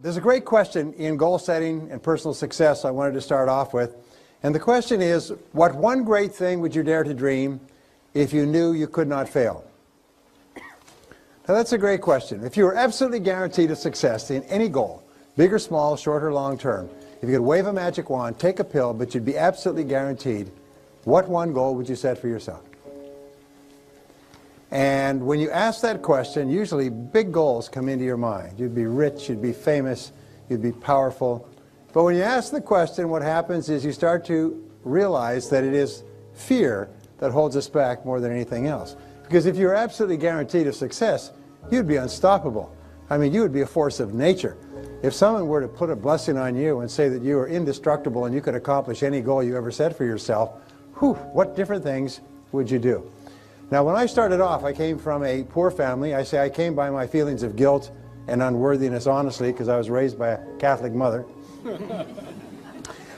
There's a great question in goal setting and personal success I wanted to start off with. And the question is, what one great thing would you dare to dream if you knew you could not fail? Now that's a great question. If you were absolutely guaranteed a success in any goal, big or small, short or long term, if you could wave a magic wand, take a pill, but you'd be absolutely guaranteed, what one goal would you set for yourself? And when you ask that question, usually big goals come into your mind. You'd be rich, you'd be famous, you'd be powerful. But when you ask the question, what happens is you start to realize that it is fear that holds us back more than anything else. Because if you were absolutely guaranteed of success, you'd be unstoppable. I mean, you would be a force of nature. If someone were to put a blessing on you and say that you are indestructible and you could accomplish any goal you ever set for yourself, whew, what different things would you do? Now, when I started off, I came from a poor family. I say I came by my feelings of guilt and unworthiness, honestly, because I was raised by a Catholic mother.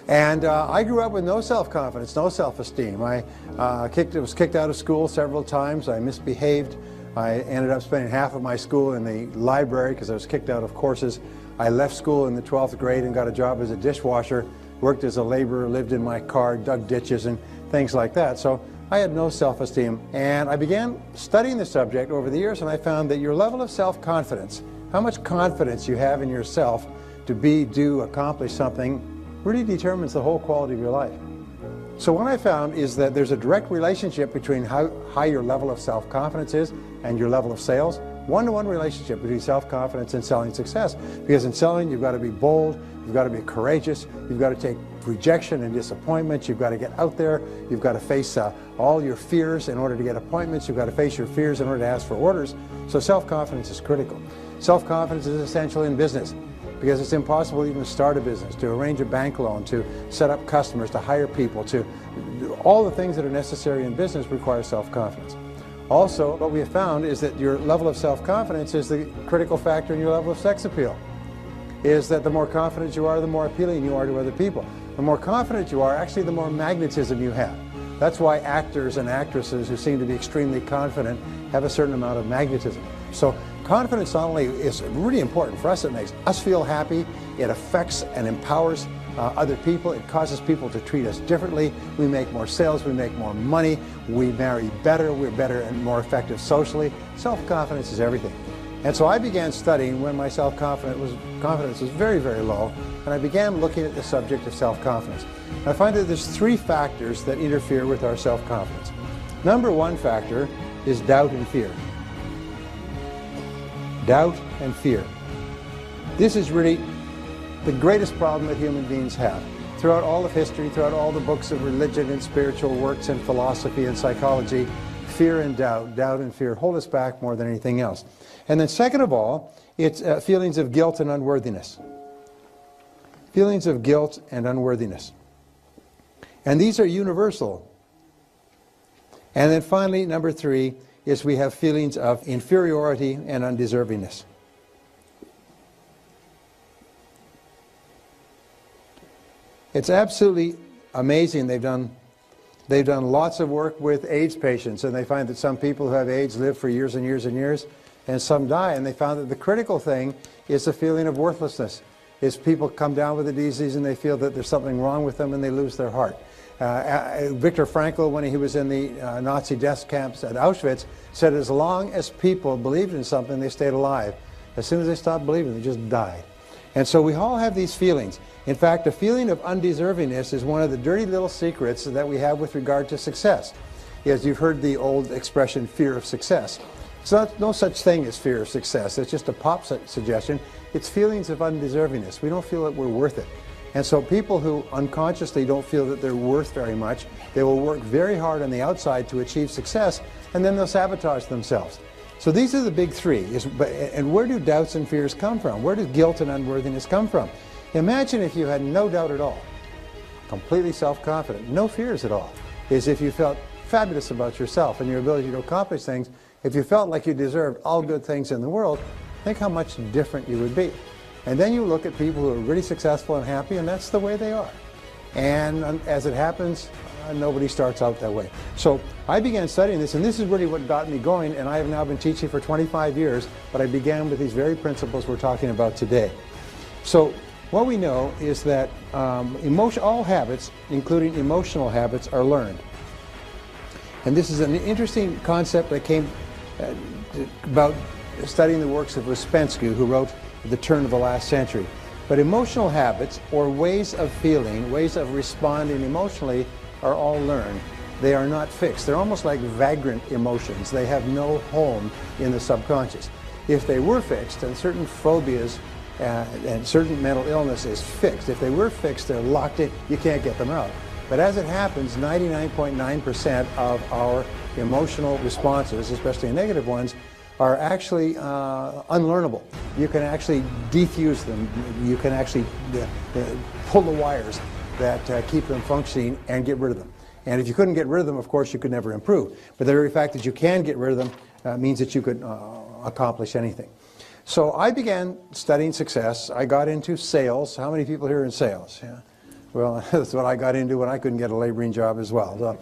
And I grew up with no self-confidence, no self-esteem. I was kicked out of school several times. I misbehaved. I ended up spending half of my school in the library because I was kicked out of courses. I left school in the 12th grade and got a job as a dishwasher, worked as a laborer, lived in my car, dug ditches and things like that. So I had no self-esteem. And I began studying the subject over the years, and I found that your level of self-confidence, how much confidence you have in yourself to be, do, accomplish something, really determines the whole quality of your life. So what I found is that there's a direct relationship between how high your level of self-confidence is and your level of sales. One-to-one relationship between self-confidence and selling success. Because in selling, you've got to be bold, you've got to be courageous, you've got to take rejection and disappointment, you've got to get out there, you've got to face all your fears in order to get appointments, you've got to face your fears in order to ask for orders. So self-confidence is critical. Self-confidence is essential in business, because it's impossible even to start a business, to arrange a bank loan, to set up customers, to hire people, to all the things that are necessary in business require self-confidence. Also, what we have found is that your level of self-confidence is the critical factor in your level of sex appeal. Is that the more confident you are, the more appealing you are to other people. The more confident you are, actually the more magnetism you have. That's why actors and actresses who seem to be extremely confident have a certain amount of magnetism. So confidence not only is really important for us, it makes us feel happy, it affects and empowers other people, it causes people to treat us differently, we make more sales, we make more money, we marry better, we're better and more effective socially. Self-confidence is everything. And so I began studying when my confidence was very, very low, and I began looking at the subject of self-confidence. I find that there's three factors that interfere with our self-confidence. Number one factor is doubt and fear. Doubt and fear. This is really the greatest problem that human beings have. Throughout all of history, throughout all the books of religion and spiritual works and philosophy and psychology, fear and doubt and fear hold us back more than anything else. And then second of all, it's feelings of guilt and unworthiness. Feelings of guilt and unworthiness. And these are universal. And then finally, number three, is we have feelings of inferiority and undeservingness. It's absolutely amazing. They've done lots of work with AIDS patients, and they find that some people who have AIDS live for years and years and years, and some die. And they found that the critical thing is the feeling of worthlessness. Is people come down with the disease and they feel that there's something wrong with them and they lose their heart. Viktor Frankl, when he was in the Nazi death camps at Auschwitz, said as long as people believed in something, they stayed alive. As soon as they stopped believing, they just died. And so we all have these feelings. In fact, the feeling of undeservingness is one of the dirty little secrets that we have with regard to success. As you've heard the old expression, fear of success. It's no such thing as fear of success. It's just a pop suggestion. It's feelings of undeservingness. We don't feel that we're worth it. And so people who unconsciously don't feel that they're worth very much, they will work very hard on the outside to achieve success, and then they'll sabotage themselves. So these are the big three. And where do doubts and fears come from? Where does guilt and unworthiness come from? Imagine if you had no doubt at all, completely self-confident, no fears at all. Is if you felt fabulous about yourself and your ability to accomplish things. If you felt like you deserved all good things in the world, think how much different you would be. And then you look at people who are really successful and happy, and that's the way they are. And as it happens, nobody starts out that way. So I began studying this, and this is really what got me going, and I have now been teaching for 25 years, but I began with these very principles we're talking about today. So what we know is that all habits, including emotional habits, are learned. And this is an interesting concept that came about studying the works of Ouspensky, who wrote at the turn of the last century. But emotional habits, or ways of feeling, ways of responding emotionally, are all learned. They are not fixed. They're almost like vagrant emotions. They have no home in the subconscious. If they were fixed, and certain phobias and certain mental illness is fixed, if they were fixed, they're locked in, you can't get them out. But as it happens, 99.9% of our emotional responses, especially negative ones, are actually unlearnable. You can actually defuse them. You can actually pull the wires that keep them functioning and get rid of them. And if you couldn't get rid of them, of course, you could never improve. But the very fact that you can get rid of them means that you could accomplish anything. So I began studying success. I got into sales. How many people here are in sales? Yeah. Well, that's what I got into when I couldn't get a laboring job as well.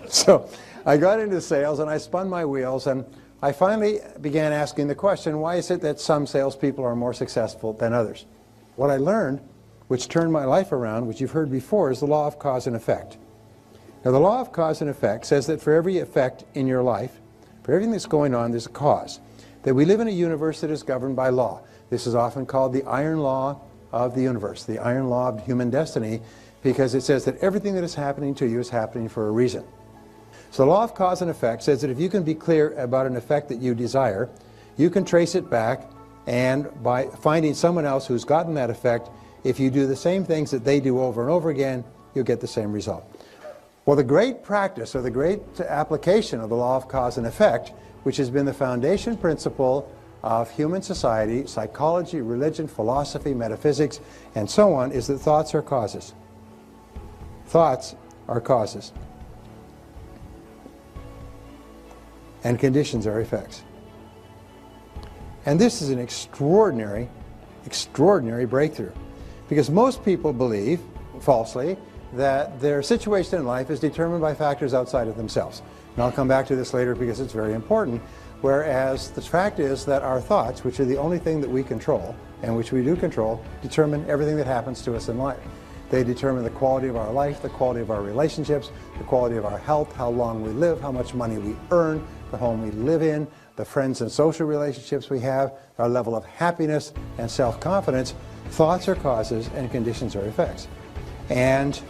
So I got into sales and I spun my wheels, and I finally began asking the question, why is it that some salespeople are more successful than others? What I learned, which turned my life around, which you've heard before, is the law of cause and effect. Now, the law of cause and effect says that for every effect in your life, for everything that's going on, there's a cause. That we live in a universe that is governed by law. This is often called the iron law of the universe, the iron law of human destiny, because it says that everything that is happening to you is happening for a reason. So the law of cause and effect says that if you can be clear about an effect that you desire, you can trace it back, and by finding someone else who's gotten that effect, if you do the same things that they do over and over again, you'll get the same result. Well, the great practice, or the great application of the law of cause and effect, which has been the foundation principle of human society, psychology, religion, philosophy, metaphysics, and so on, is that thoughts are causes. Thoughts are causes. And conditions are effects. And this is an extraordinary, extraordinary breakthrough. Because most people believe, falsely, that their situation in life is determined by factors outside of themselves. And I'll come back to this later because it's very important. Whereas the fact is that our thoughts, which are the only thing that we control, and which we do control, determine everything that happens to us in life. They determine the quality of our life, the quality of our relationships, the quality of our health, how long we live, how much money we earn, the home we live in, the friends and social relationships we have, our level of happiness and self-confidence. Thoughts are causes and conditions are effects. And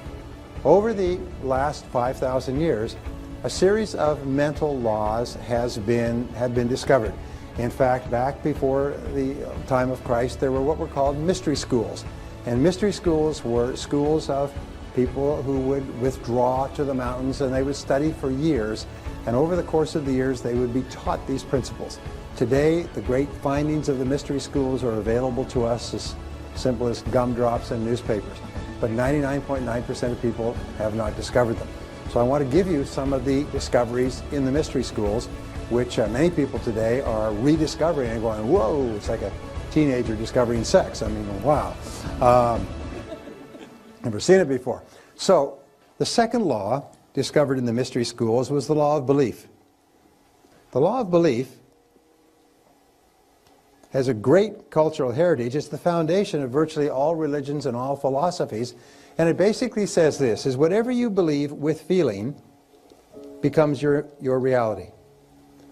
over the last 5,000 years, a series of mental laws have been discovered. In fact, back before the time of Christ, there were what were called mystery schools. And mystery schools were schools of people who would withdraw to the mountains, and they would study for years. And over the course of the years, they would be taught these principles. Today, the great findings of the mystery schools are available to us as simple as gumdrops and newspapers. But 99.9% of people have not discovered them. So I want to give you some of the discoveries in the mystery schools, which many people today are rediscovering and going, whoa, it's like a teenager discovering sex. I mean, wow. Never seen it before. So the second law discovered in the mystery schools was the law of belief. The law of belief has a great cultural heritage. It's the foundation of virtually all religions and all philosophies. And it basically says this, is whatever you believe with feeling becomes your reality.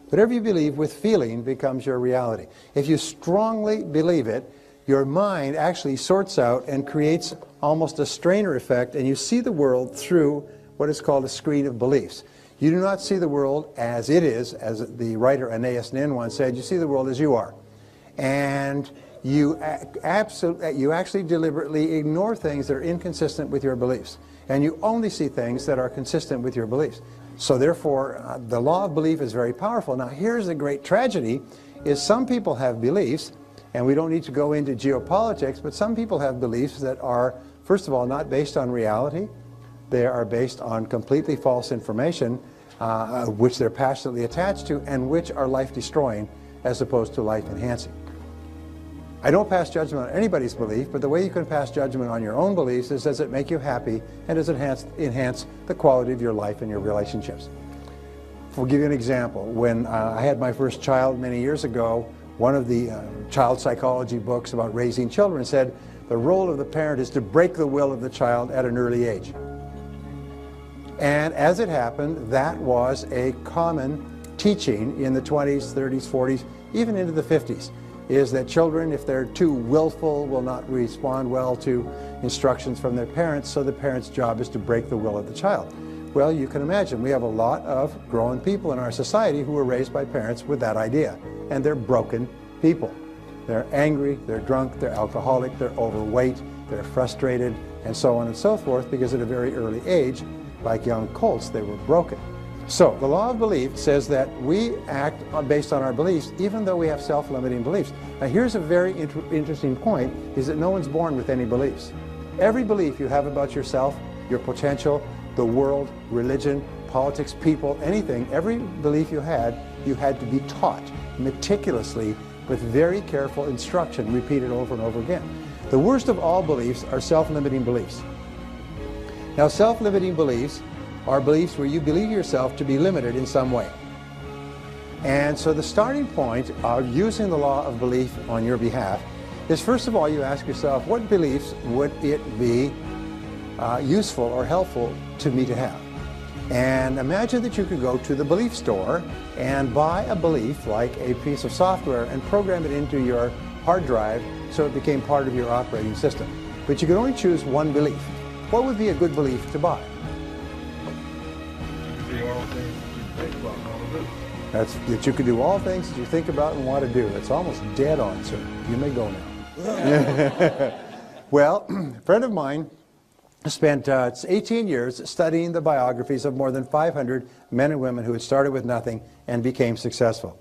Whatever you believe with feeling becomes your reality. If you strongly believe it, your mind actually sorts out and creates almost a strainer effect, and you see the world through what is called a screen of beliefs. You do not see the world as it is, as the writer Anais Nin once said, you see the world as you are. And you actually deliberately ignore things that are inconsistent with your beliefs. And you only see things that are consistent with your beliefs. So therefore, the law of belief is very powerful. Now here's the great tragedy, is some people have beliefs, and we don't need to go into geopolitics, but some people have beliefs that are, first of all, not based on reality. They are based on completely false information, which they're passionately attached to, and which are life-destroying as opposed to life-enhancing. I don't pass judgment on anybody's belief, but the way you can pass judgment on your own beliefs is, does it make you happy, and does it enhance the quality of your life and your relationships? I'll give you an example. When I had my first child many years ago, one of the child psychology books about raising children said the role of the parent is to break the will of the child at an early age. And as it happened, that was a common teaching in the 20s, 30s, 40s, even into the 50s, is that children, if they're too willful, will not respond well to instructions from their parents, so the parent's job is to break the will of the child. Well, you can imagine, we have a lot of grown people in our society who were raised by parents with that idea, and they're broken people. They're angry, they're drunk, they're alcoholic, they're overweight, they're frustrated, and so on and so forth, because at a very early age, like young colts, they were broken. So the law of belief says that we act based on our beliefs, even though we have self-limiting beliefs. Now here's a very interesting point, is that no one's born with any beliefs. Every belief you have about yourself, your potential, the world, religion, politics, people, anything, every belief you had to be taught meticulously with very careful instruction, repeated over and over again. The worst of all beliefs are self-limiting beliefs. Now, self-limiting beliefs are beliefs where you believe yourself to be limited in some way. And so the starting point of using the law of belief on your behalf is, first of all, you ask yourself, what beliefs would it be useful or helpful to me to have? And imagine that you could go to the belief store and buy a belief, like a piece of software, and program it into your hard drive so it became part of your operating system. But you could only choose one belief. What would be a good belief to buy? That's that you can do all things that you think about and want to do. That's almost dead on, sir. You may go now. Well, a friend of mine spent 18 years studying the biographies of more than 500 men and women who had started with nothing and became successful.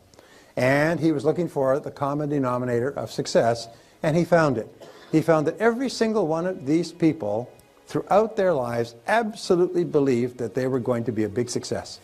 And he was looking for the common denominator of success, and he found it. He found that every single one of these people throughout their lives absolutely believed that they were going to be a big success.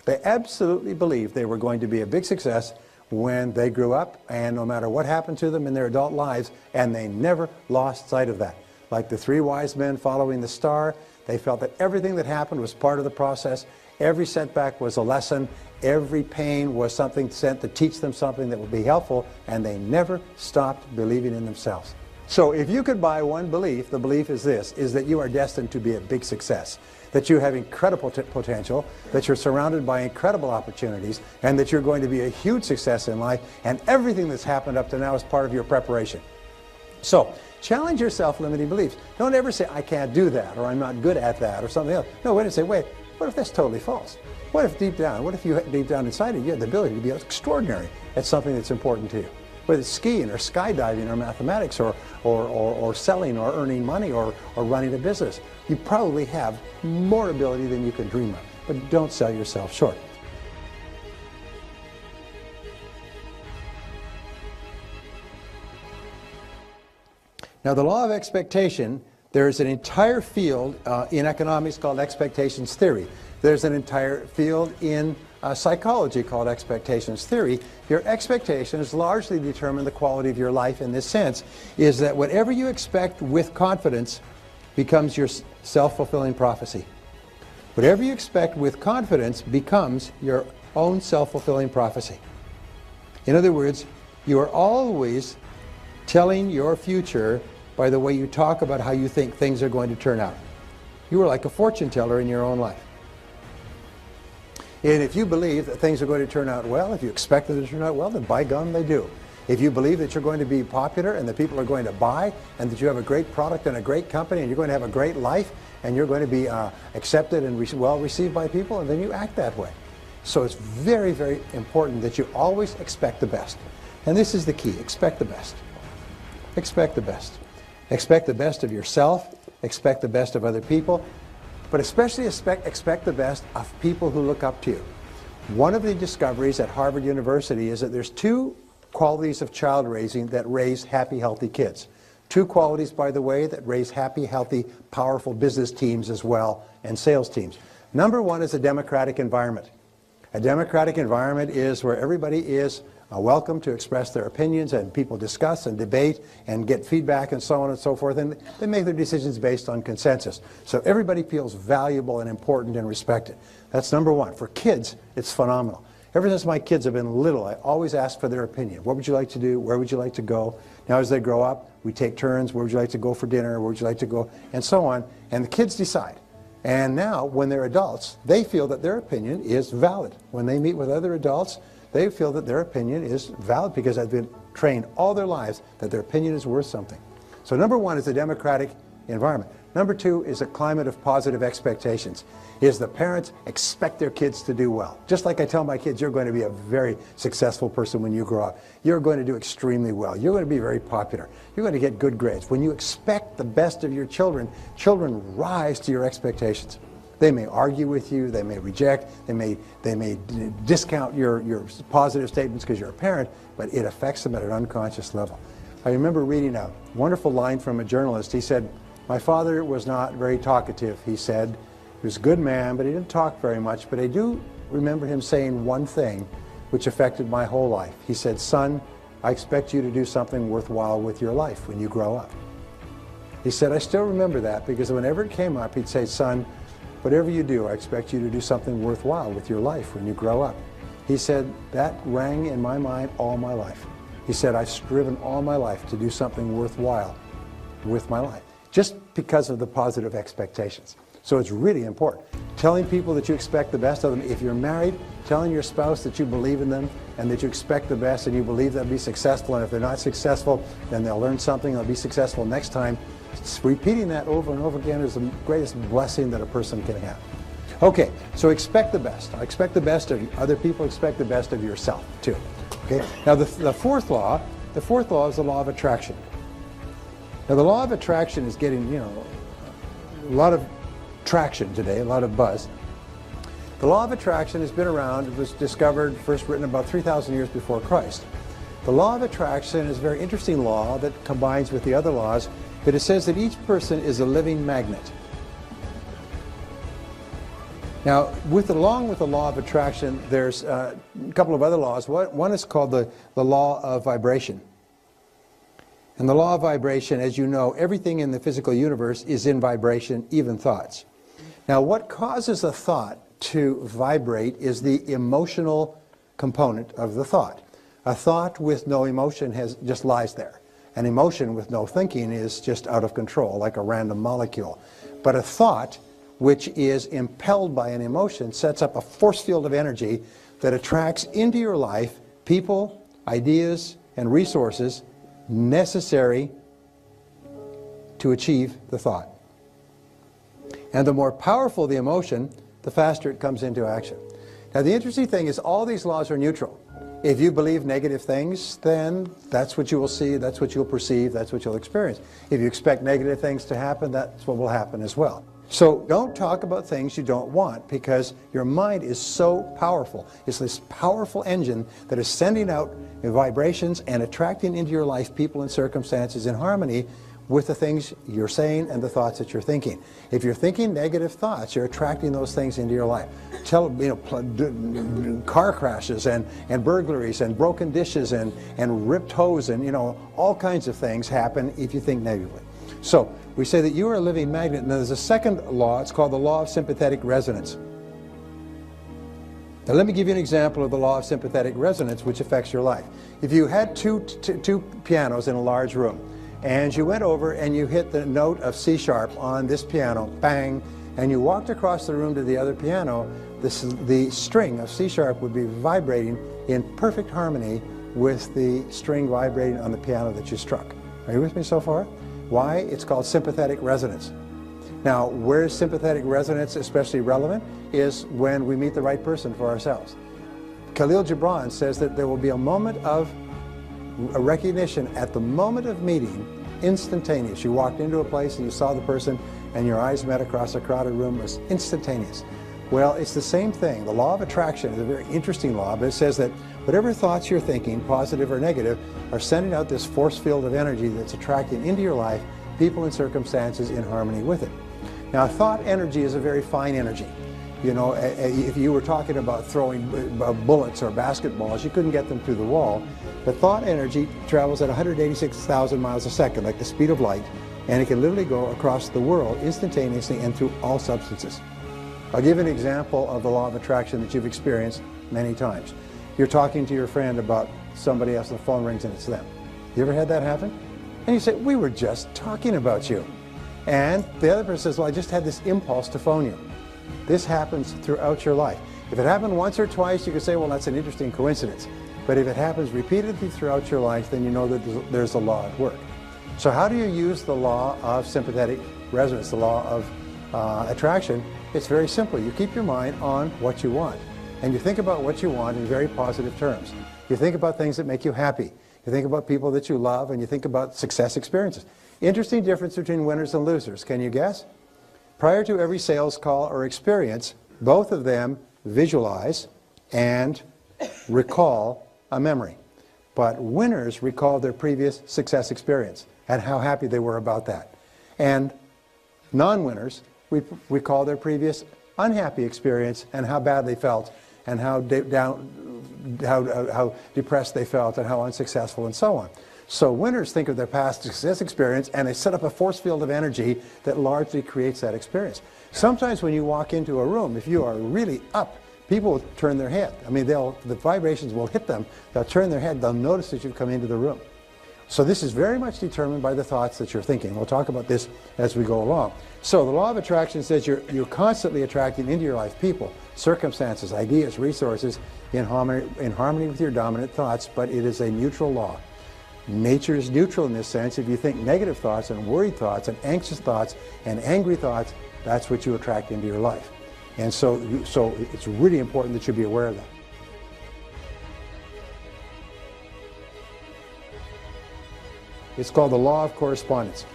They absolutely believed they were going to be a big success when they grew up, and no matter what happened to them in their adult lives, and they never lost sight of that. Like the three wise men following the star, they felt that everything that happened was part of the process. Every setback was a lesson. Every pain was something sent to teach them something that would be helpful, and they never stopped believing in themselves. So if you could buy one belief, the belief is this, is that you are destined to be a big success, that you have incredible potential, that you're surrounded by incredible opportunities, and that you're going to be a huge success in life, and everything that's happened up to now is part of your preparation. So challenge your self-limiting beliefs. Don't ever say, I can't do that, or I'm not good at that, or something else. No, wait and say, wait, what if that's totally false? What if deep down inside of you have the ability to be extraordinary at something that's important to you? Whether it's skiing or skydiving or mathematics or selling or earning money or running a business. You probably have more ability than you can dream of, but don't sell yourself short. Now, the law of expectation, there's an entire field in economics called expectations theory. There's an entire field in psychology called expectations theory. Your expectations largely determine the quality of your life in this sense, is that whatever you expect with confidence becomes your self-fulfilling prophecy. Whatever you expect with confidence becomes your own self-fulfilling prophecy. In other words, you are always telling your future by the way you talk about how you think things are going to turn out. You are like a fortune teller in your own life. And if you believe that things are going to turn out well, if you expect them to turn out well, then by gum they do. If you believe that you're going to be popular and that people are going to buy, and that you have a great product and a great company, and you're going to have a great life, and you're going to be accepted and well received by people, and then you act that way. So it's very, very important that you always expect the best. And this is the key: expect the best. Expect the best. Expect the best of yourself, expect the best of other people, but especially expect the best of people who look up to you. One of the discoveries at Harvard University is that there's two qualities of child raising that raise happy, healthy kids. Two qualities, by the way, that raise happy, healthy, powerful business teams as well, and sales teams. Number one is a democratic environment. A democratic environment is where everybody is welcome to express their opinions, and people discuss and debate and get feedback and so on and so forth, and they make their decisions based on consensus. So everybody feels valuable and important and respected. That's number one. For kids, it's phenomenal. Ever since my kids have been little, I always ask for their opinion. What would you like to do? Where would you like to go? Now as they grow up, we take turns. Where would you like to go for dinner? Where would you like to go? And so on. And the kids decide. And now, when they're adults, they feel that their opinion is valid. When they meet with other adults, they feel that their opinion is valid because they've been trained all their lives that their opinion is worth something. So number one is a democratic environment. Number two is a climate of positive expectations. Is the parents expect their kids to do well. Just like I tell my kids, you're going to be a very successful person when you grow up. You're going to do extremely well. You're going to be very popular. You're going to get good grades. When you expect the best of your children, children rise to your expectations. They may argue with you, they may reject, they may discount your positive statements because you're a parent, but it affects them at an unconscious level. I remember reading a wonderful line from a journalist. He said, "My father was not very talkative," he said. He was a good man, but he didn't talk very much. But I do remember him saying one thing which affected my whole life. He said, "Son, I expect you to do something worthwhile with your life when you grow up." He said, I still remember that because whenever it came up, he'd say, "Son, whatever you do, I expect you to do something worthwhile with your life when you grow up." He said, that rang in my mind all my life. He said, I've striven all my life to do something worthwhile with my life, just because of the positive expectations. So it's really important. Telling people that you expect the best of them. If you're married, telling your spouse that you believe in them and that you expect the best and you believe they'll be successful, and if they're not successful, then they'll learn something, they'll be successful next time. Repeating that over and over again is the greatest blessing that a person can have. Okay, so expect the best. Expect the best of other people, expect the best of yourself too. Okay. Now the fourth law is the law of attraction. Now the law of attraction is getting, a lot of traction today, a lot of buzz. The law of attraction has been around. It was discovered, first written about 3,000 years before Christ. The law of attraction is a very interesting law that combines with the other laws, but it says that each person is a living magnet. Now, along with the law of attraction, there's a couple of other laws. One is called the law of vibration. And the law of vibration, as you know, everything in the physical universe is in vibration, even thoughts. Now, what causes a thought to vibrate is the emotional component of the thought. A thought with no emotion just lies there. An emotion with no thinking is just out of control, like a random molecule. But a thought which is impelled by an emotion sets up a force field of energy that attracts into your life people, ideas, and resources necessary to achieve the thought. And the more powerful the emotion, the faster it comes into action. Now the interesting thing is all these laws are neutral. If you believe negative things, then that's what you will see, that's what you'll perceive, that's what you'll experience. If you expect negative things to happen, that's what will happen as well. So don't talk about things you don't want, because your mind is so powerful. It's this powerful engine that is sending out vibrations and attracting into your life people and circumstances in harmony with the things you're saying and the thoughts that you're thinking. If you're thinking negative thoughts, you're attracting those things into your life. Car crashes and burglaries and broken dishes and ripped hose and all kinds of things happen if you think negatively. So we say that you are a living magnet. And there's a second law. It's called the law of sympathetic resonance. Now let me give you an example of the law of sympathetic resonance which affects your life. If you had two pianos in a large room, and you went over and you hit the note of C sharp on this piano, bang, and you walked across the room to the other piano, the string of C sharp would be vibrating in perfect harmony with the string vibrating on the piano that you struck. Are you with me so far? Why? It's called sympathetic resonance. Now, where is sympathetic resonance especially relevant? Is when we meet the right person for ourselves. Khalil Gibran says that there will be a moment of a recognition at the moment of meeting, instantaneous. You walked into a place and you saw the person and your eyes met across a crowded room. It was instantaneous. Well, it's the same thing. The law of attraction is a very interesting law, but it says that whatever thoughts you're thinking, positive or negative, are sending out this force field of energy that's attracting into your life people and circumstances in harmony with it. Now, thought energy is a very fine energy. If you were talking about throwing bullets or basketballs, you couldn't get them through the wall. But thought energy travels at 186,000 miles a second, like the speed of light, and it can literally go across the world instantaneously and through all substances. I'll give you an example of the law of attraction that you've experienced many times. You're talking to your friend about somebody else, and the phone rings and it's them. You ever had that happen? And you say, we were just talking about you. And the other person says, well, I just had this impulse to phone you. This happens throughout your life. If it happened once or twice, you could say, well, that's an interesting coincidence. But if it happens repeatedly throughout your life, then you know that there's a law at work. So how do you use the law of sympathetic resonance, the law of attraction? It's very simple. You keep your mind on what you want. And you think about what you want in very positive terms. You think about things that make you happy. You think about people that you love, and you think about success experiences. Interesting difference between winners and losers. Can you guess? Prior to every sales call or experience, both of them visualize and recall a memory. But winners recall their previous success experience and how happy they were about that. And non-winners recall their previous unhappy experience and how bad they felt and how depressed they felt and how unsuccessful and so on. So winners think of their past success experience and they set up a force field of energy that largely creates that experience. Sometimes when you walk into a room, if you are really up, people will turn their head. I mean, the vibrations will hit them. They'll turn their head. They'll notice that you've come into the room. So this is very much determined by the thoughts that you're thinking. We'll talk about this as we go along. So the law of attraction says you're constantly attracting into your life people, circumstances, ideas, resources in harmony with your dominant thoughts, but it is a neutral law. Nature is neutral in this sense. If you think negative thoughts and worried thoughts and anxious thoughts and angry thoughts, that's what you attract into your life. And so it's really important that you be aware of that. It's called the law of correspondence.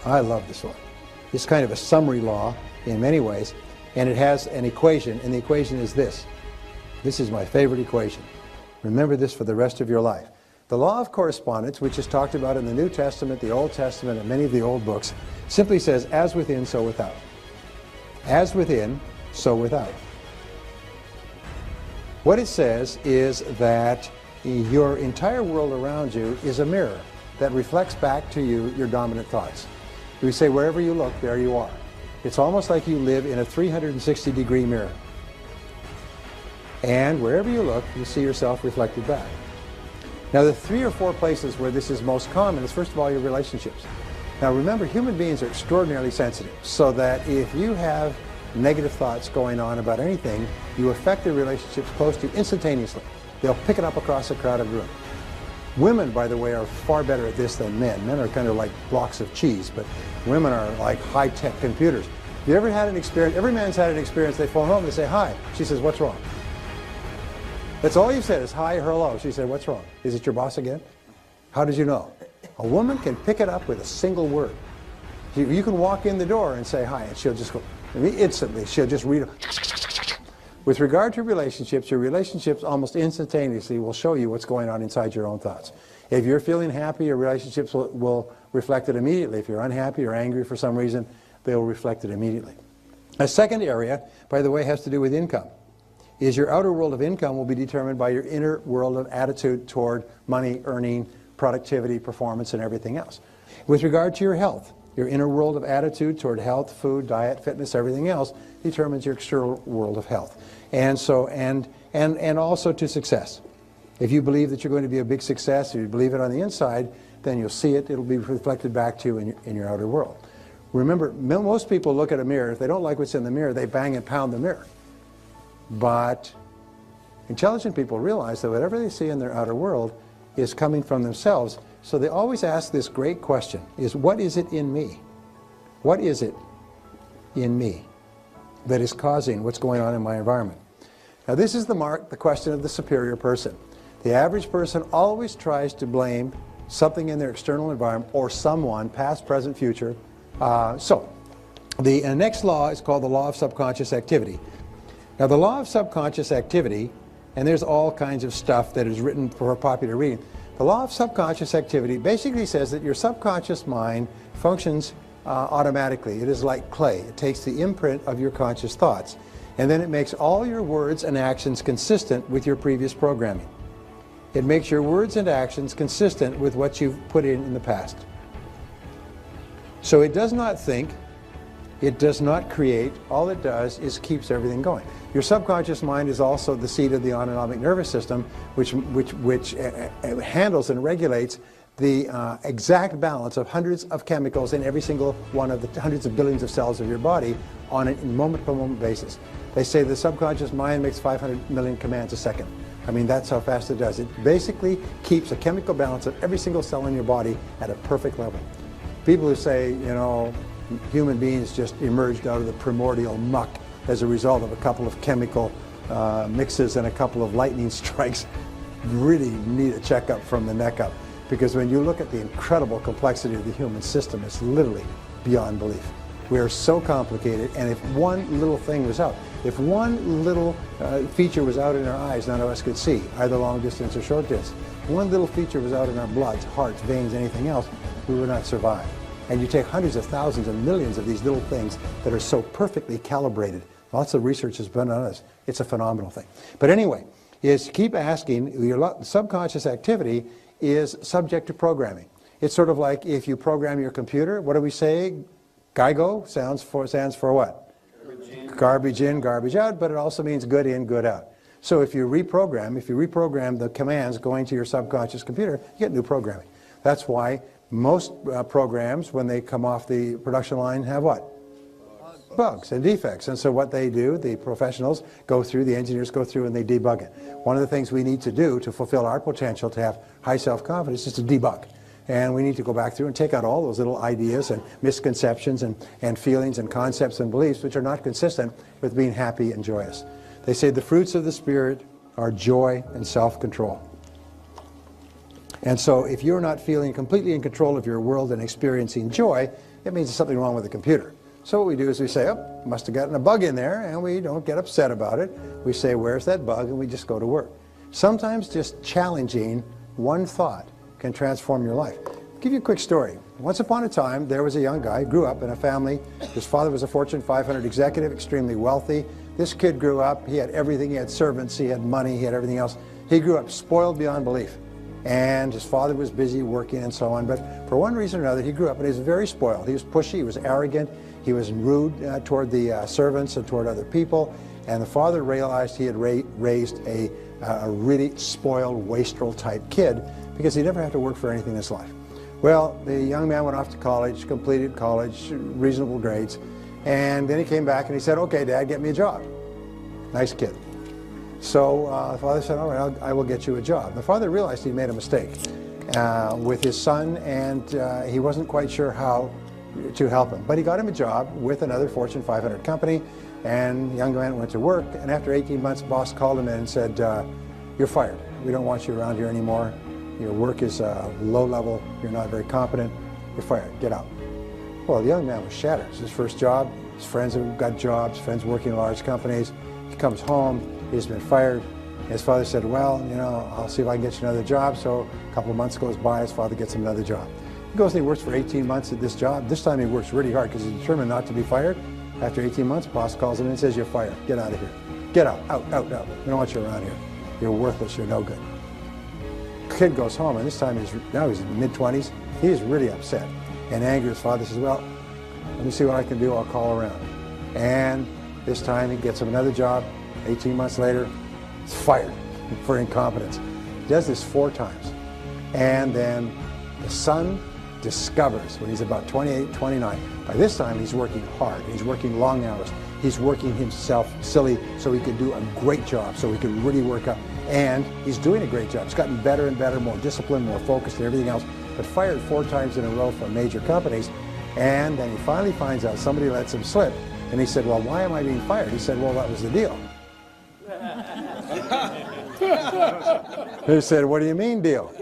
I love this one. It's kind of a summary law in many ways, and it has an equation, and the equation is this. This is my favorite equation. Remember this for the rest of your life. The law of correspondence, which is talked about in the New Testament, the Old Testament, and many of the old books, simply says, as within, so without. As within, so without. What it says is that your entire world around you is a mirror that reflects back to you your dominant thoughts. We say wherever you look, there you are. It's almost like you live in a 360-degree mirror. And wherever you look, you see yourself reflected back. Now, the 3 or 4 places where this is most common is, first of all, your relationships. Now, remember, human beings are extraordinarily sensitive, so that if you have negative thoughts going on about anything, you affect the relationships close to you instantaneously. They'll pick it up across a crowded room. Women, by the way, are far better at this than men. Men are kind of like blocks of cheese, but women are like high-tech computers. Have you ever had an experience? Every man's had an experience. They phone home, they say, hi. She says, what's wrong? That's all you've said is hi or hello. She said, what's wrong? Is it your boss again? How did you know? A woman can pick it up with a single word. You can walk in the door and say hi, and she'll just go, instantly, she'll just read it. With regard to relationships, your relationships almost instantaneously will show you what's going on inside your own thoughts. If you're feeling happy, your relationships will reflect it immediately. If you're unhappy or angry for some reason, they'll reflect it immediately. A second area, by the way, has to do with income. Is your outer world of income will be determined by your inner world of attitude toward money, earning, productivity, performance, and everything else. With regard to your health, your inner world of attitude toward health, food, diet, fitness, everything else determines your external world of health. And so, and also to success. If you believe that you're going to be a big success, if you believe it on the inside, then you'll see it. It'll be reflected back to you in your outer world. Remember, most people look at a mirror. If they don't like what's in the mirror, they bang and pound the mirror. But intelligent people realize that whatever they see in their outer world is coming from themselves. So they always ask this great question, is what is it in me? What is it in me that is causing what's going on in my environment? Now this is the question of the superior person. The average person always tries to blame something in their external environment or someone, past, present, future. The next law is called the law of subconscious activity. Now the law of subconscious activity, and there's all kinds of stuff that is written for popular reading. The law of subconscious activity basically says that your subconscious mind functions automatically. It is like clay. It takes the imprint of your conscious thoughts, and then it makes all your words and actions consistent with your previous programming. It makes your words and actions consistent with what you've put in the past. So it does not think It does not create. All it does is keeps everything going. Your subconscious mind is also the seat of the autonomic nervous system, which handles and regulates the exact balance of hundreds of chemicals in every single one of the hundreds of billions of cells of your body on a moment-per-moment basis. They say the subconscious mind makes 500 million commands a second. I mean, that's how fast it does. It basically keeps a chemical balance of every single cell in your body at a perfect level. People who say, you know, human beings just emerged out of the primordial muck as a result of a couple of chemical mixes and a couple of lightning strikes really need a checkup from the neck up. Because when you look at the incredible complexity of the human system, it's literally beyond belief. We are so complicated, and if one little thing was out, if one little feature was out in our eyes none of us could see, either long distance or short distance, one little feature was out in our bloods, hearts, veins, anything else, we would not survive. And you take hundreds of thousands and millions of these little things that are so perfectly calibrated. Lots of research has been on this. It's a phenomenal thing. But anyway, is keep asking, your subconscious activity is subject to programming. It's sort of like if you program your computer, what do we say? GIGO stands for what? Garbage in, garbage out, but it also means good in, good out. So if you reprogram the commands going to your subconscious computer, you get new programming. That's why most programs, when they come off the production line, have what? Bugs and defects. And so what they do, the professionals go through, the engineers go through and they debug it. One of the things we need to do to fulfill our potential to have high self-confidence is to debug. And we need to go back through and take out all those little ideas and misconceptions and feelings and concepts and beliefs which are not consistent with being happy and joyous. They say the fruits of the Spirit are joy and self-control. And so if you're not feeling completely in control of your world and experiencing joy, it means there's something wrong with the computer. So what we do is we say, oh, must have gotten a bug in there, and we don't get upset about it. We say, where's that bug? And we just go to work. Sometimes just challenging one thought can transform your life. I'll give you a quick story. Once upon a time, there was a young guy, grew up in a family. His father was a Fortune 500 executive, extremely wealthy. This kid grew up, he had everything, he had servants, he had money, he had everything else. He grew up spoiled beyond belief. And his father was busy working and so on, but for one reason or another, he grew up and he was very spoiled. He was pushy, he was arrogant, he was rude toward the servants and toward other people, and the father realized he had raised a really spoiled, wastrel type kid because he never had to work for anything in his life. Well, the young man went off to college, completed college, reasonable grades, and then he came back and he said, okay, Dad, get me a job. Nice kid. So the father said, all right, I will get you a job. The father realized he made a mistake with his son, and he wasn't quite sure how to help him. But he got him a job with another Fortune 500 company, and the young man went to work, and after 18 months, the boss called him in and said, you're fired. We don't want you around here anymore. Your work is low level. You're not very competent. You're fired. Get out. Well, the young man was shattered. It's his first job. His friends have got jobs, friends working in large companies. He comes home. He's been fired. His father said, well, you know, I'll see if I can get you another job. So a couple of months goes by, his father gets him another job. He goes and he works for 18 months at this job. This time he works really hard because he's determined not to be fired. After 18 months, boss calls him in and says, you're fired. Get out of here. Get out, out. We don't want you around here. You're worthless, you're no good. Kid goes home, and this time he's in mid-20s. He's really upset and angry. His father says, well, let me see what I can do. I'll call around. And this time he gets him another job. 18 months later, he's fired for incompetence. He does this 4 times. And then the son discovers, when he's about 28, 29, by this time he's working hard. He's working long hours. He's working himself silly so he could do a great job, so he could really work up. And he's doing a great job. He's gotten better and better, more disciplined, more focused and everything else, but fired 4 times in a row from major companies. And then he finally finds out somebody lets him slip. And he said, well, why am I being fired? He said, well, that was the deal. He said, what do you mean deal?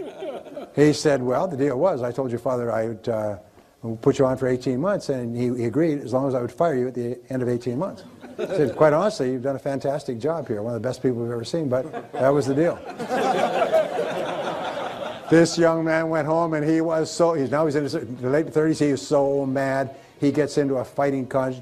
He said, well, the deal was, I told your father I would put you on for 18 months, and he agreed as long as I would fire you at the end of 18 months. He said, quite honestly, you've done a fantastic job here, one of the best people we've ever seen, but that was the deal. This young man went home, and he was so, now he's in his late 30s, he is so mad. He gets into a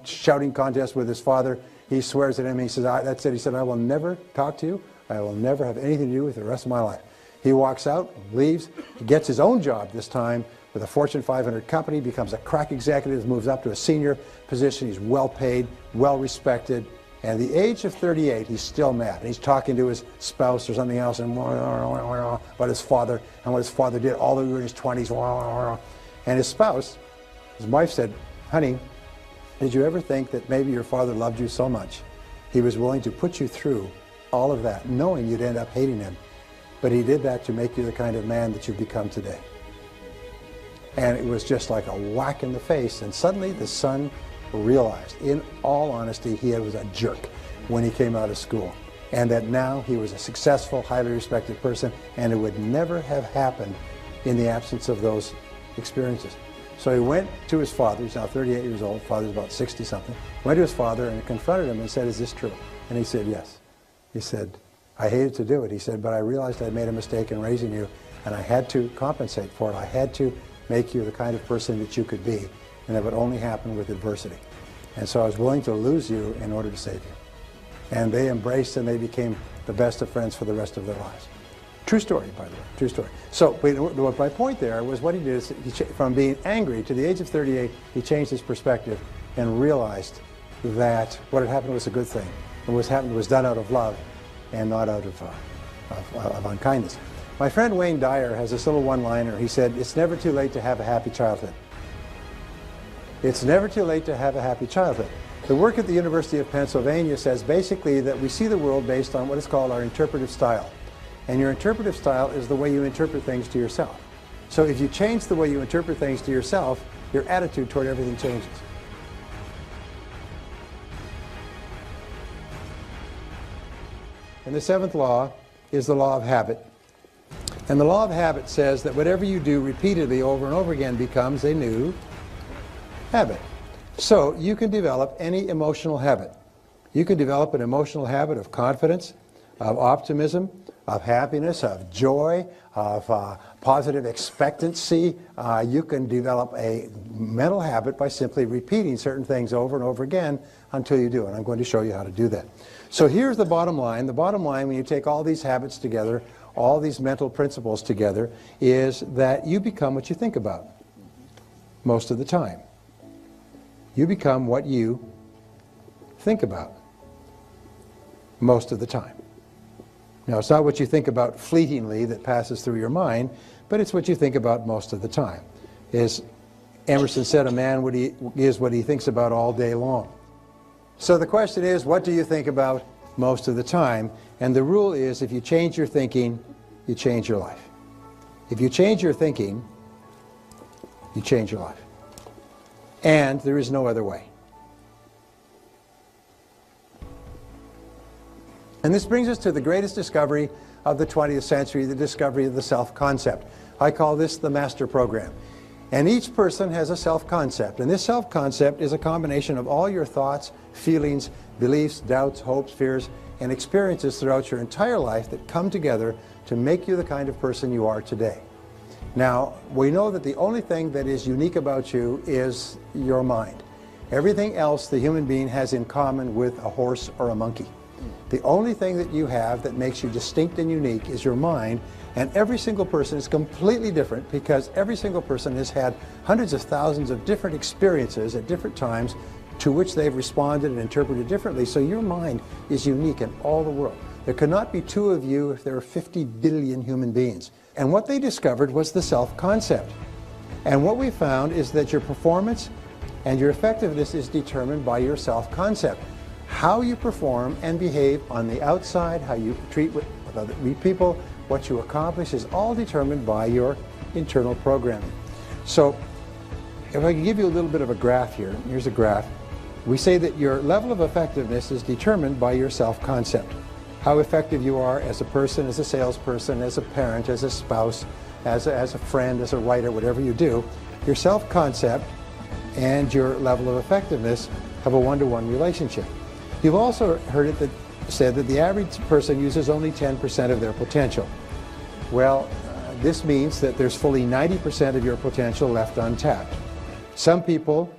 shouting contest with his father. He swears at him, he says, that's it. He said, I will never talk to you. I will never have anything to do with the rest of my life. He walks out, leaves, he gets his own job this time with a Fortune 500 company, becomes a crack executive, moves up to a senior position. He's well paid, well respected. And at the age of 38, he's still mad. And he's talking to his spouse or something else and about his father and what his father did all the way in his 20s. And his spouse, his wife said, honey, did you ever think that maybe your father loved you so much he was willing to put you through all of that, knowing you'd end up hating him? But he did that to make you the kind of man that you've become today. And it was just like a whack in the face. And suddenly the son realized, in all honesty, he was a jerk when he came out of school. And that now he was a successful, highly respected person, and it would never have happened in the absence of those experiences. So he went to his father, he's now 38 years old, father's about 60-something, went to his father and confronted him and said, is this true? And he said, yes. He said, I hated to do it. He said, but I realized I made a mistake in raising you, and I had to compensate for it. I had to make you the kind of person that you could be, and that would only happen with adversity. And so I was willing to lose you in order to save you. And they embraced and they became the best of friends for the rest of their lives. True story, by the way, true story. So my point there was what he did is, from being angry to the age of 38, he changed his perspective and realized that what had happened was a good thing. And what happened was done out of love and not out of unkindness. My friend Wayne Dyer has this little one-liner. He said, it's never too late to have a happy childhood. It's never too late to have a happy childhood. The work at the University of Pennsylvania says basically that we see the world based on what is called our interpretive style. And your interpretive style is the way you interpret things to yourself. So if you change the way you interpret things to yourself, your attitude toward everything changes. And the seventh law is the law of habit. And the law of habit says that whatever you do repeatedly over and over again becomes a new habit. So you can develop any emotional habit. You can develop an emotional habit of confidence, of optimism, of happiness, of joy, of positive expectancy. You can develop a mental habit by simply repeating certain things over and over again until you do. And I'm going to show you how to do that. So here's the bottom line. The bottom line, when you take all these habits together, all these mental principles together, is that you become what you think about most of the time. You become what you think about most of the time. Now, it's not what you think about fleetingly that passes through your mind, but it's what you think about most of the time. As Emerson said, a man is what he thinks about all day long. So the question is, what do you think about most of the time? And the rule is, if you change your thinking, you change your life. If you change your thinking, you change your life. And there is no other way. And this brings us to the greatest discovery of the 20th century, the discovery of the self-concept. I call this the master program. And each person has a self-concept. And this self-concept is a combination of all your thoughts, feelings, beliefs, doubts, hopes, fears, and experiences throughout your entire life that come together to make you the kind of person you are today. Now, we know that the only thing that is unique about you is your mind. Everything else the human being has in common with a horse or a monkey. The only thing that you have that makes you distinct and unique is your mind, and every single person is completely different because every single person has had hundreds of thousands of different experiences at different times to which they've responded and interpreted differently. So your mind is unique in all the world. There could not be two of you if there are 50 billion human beings. And what they discovered was the self-concept. And what we found is that your performance and your effectiveness is determined by your self-concept. How you perform and behave on the outside, how you treat with other people, what you accomplish is all determined by your internal programming. So if I can give you a little bit of a graph here, here's a graph. We say that your level of effectiveness is determined by your self-concept. How effective you are as a person, as a salesperson, as a parent, as a spouse, as a friend, as a writer, whatever you do, your self-concept and your level of effectiveness have a one-to-one relationship. You've also heard it said that the average person uses only 10% of their potential. Well, this means that there's fully 90% of your potential left untapped. Some people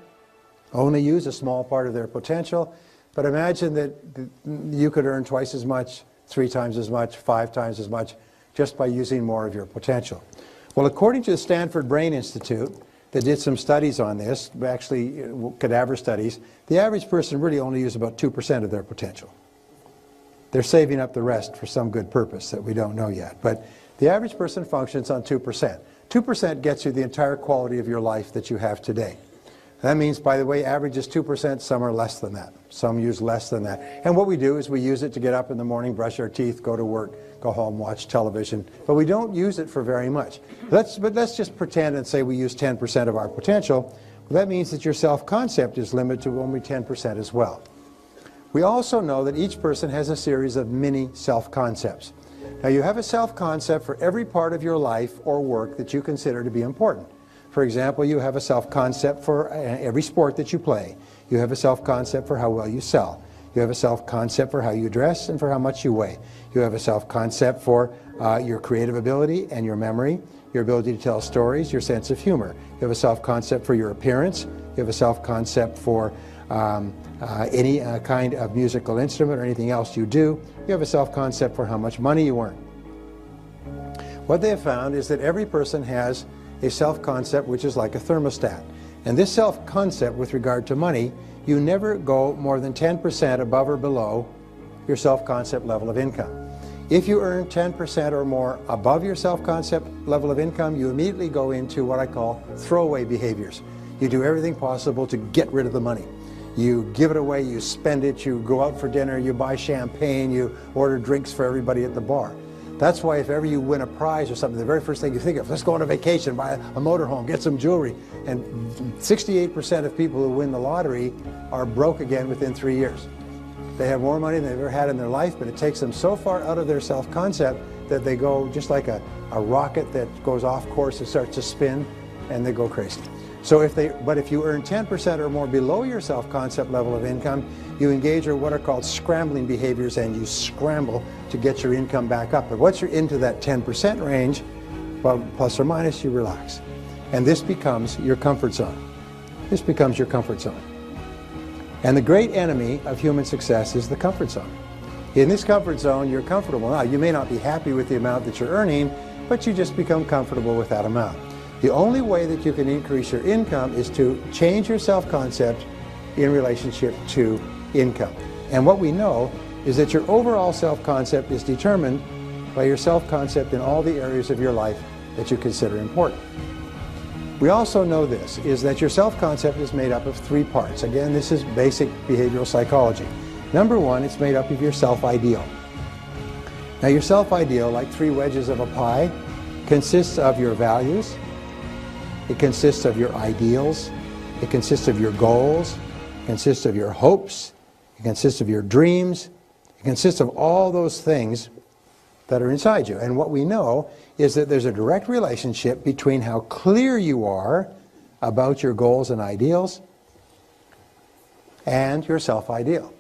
only use a small part of their potential, but imagine that you could earn twice as much, 3 times as much, 5 times as much, just by using more of your potential. Well, according to the Stanford Brain Institute, that did some studies on this, actually cadaver studies, the average person really only uses about 2% of their potential. They're saving up the rest for some good purpose that we don't know yet. But the average person functions on 2%. 2% gets you the entire quality of your life that you have today. That means, by the way, average is 2%, some are less than that. Some use less than that. And what we do is we use it to get up in the morning, brush our teeth, go to work, go home, watch television. But we don't use it for very much. But let's just pretend and say we use 10% of our potential. Well, that means that your self-concept is limited to only 10% as well. We also know that each person has a series of mini self-concepts. Now, you have a self-concept for every part of your life or work that you consider to be important. For example, you have a self-concept for every sport that you play. You have a self-concept for how well you sell. You have a self-concept for how you dress and for how much you weigh. You have a self-concept for your creative ability and your memory, your ability to tell stories, your sense of humor. You have a self-concept for your appearance. You have a self-concept for any kind of musical instrument or anything else you do. You have a self-concept for how much money you earn. What they have found is that every person has a self-concept which is like a thermostat. And this self-concept with regard to money, you never go more than 10% above or below your self-concept level of income. If you earn 10% or more above your self-concept level of income, you immediately go into what I call throwaway behaviors. You do everything possible to get rid of the money. You give it away, you spend it, you go out for dinner, you buy champagne, you order drinks for everybody at the bar. That's why if ever you win a prize or something, the very first thing you think of, let's go on a vacation, buy a motorhome, get some jewelry. And 68% of people who win the lottery are broke again within 3 years. They have more money than they've ever had in their life, but it takes them so far out of their self-concept that they go just like a rocket that goes off course and starts to spin, and they go crazy. So if you earn 10% or more below your self-concept level of income, you engage in what are called scrambling behaviors, and you scramble to get your income back up. But once you're into that 10% range, well, plus or minus, you relax. And this becomes your comfort zone. This becomes your comfort zone. And the great enemy of human success is the comfort zone. In this comfort zone, you're comfortable. Now, you may not be happy with the amount that you're earning, but you just become comfortable with that amount. The only way that you can increase your income is to change your self-concept in relationship to income. And what we know is that your overall self-concept is determined by your self-concept in all the areas of your life that you consider important. We also know this, is that your self-concept is made up of 3 parts. Again, this is basic behavioral psychology. Number 1, it's made up of your self-ideal. Now, your self-ideal, like 3 wedges of a pie, consists of your values, it consists of your ideals, it consists of your goals, it consists of your hopes, it consists of your dreams, it consists of all those things that are inside you. And what we know is that there's a direct relationship between how clear you are about your goals and ideals and your self-ideal.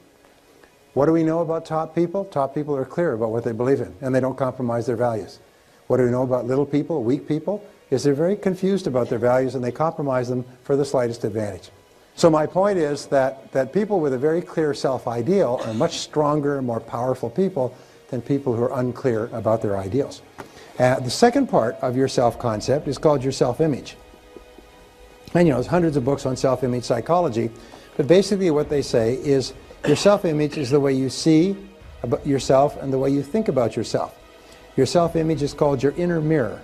What do we know about top people? Top people are clear about what they believe in, and they don't compromise their values. What do we know about little people, weak people? Is they're very confused about their values, and they compromise them for the slightest advantage. So my point is that people with a very clear self-ideal are much stronger and more powerful people than people who are unclear about their ideals. The second part of your self-concept is called your self-image. And there's hundreds of books on self-image psychology, but basically what they say is your self-image is the way you see about yourself and the way you think about yourself. Your self-image is called your inner mirror.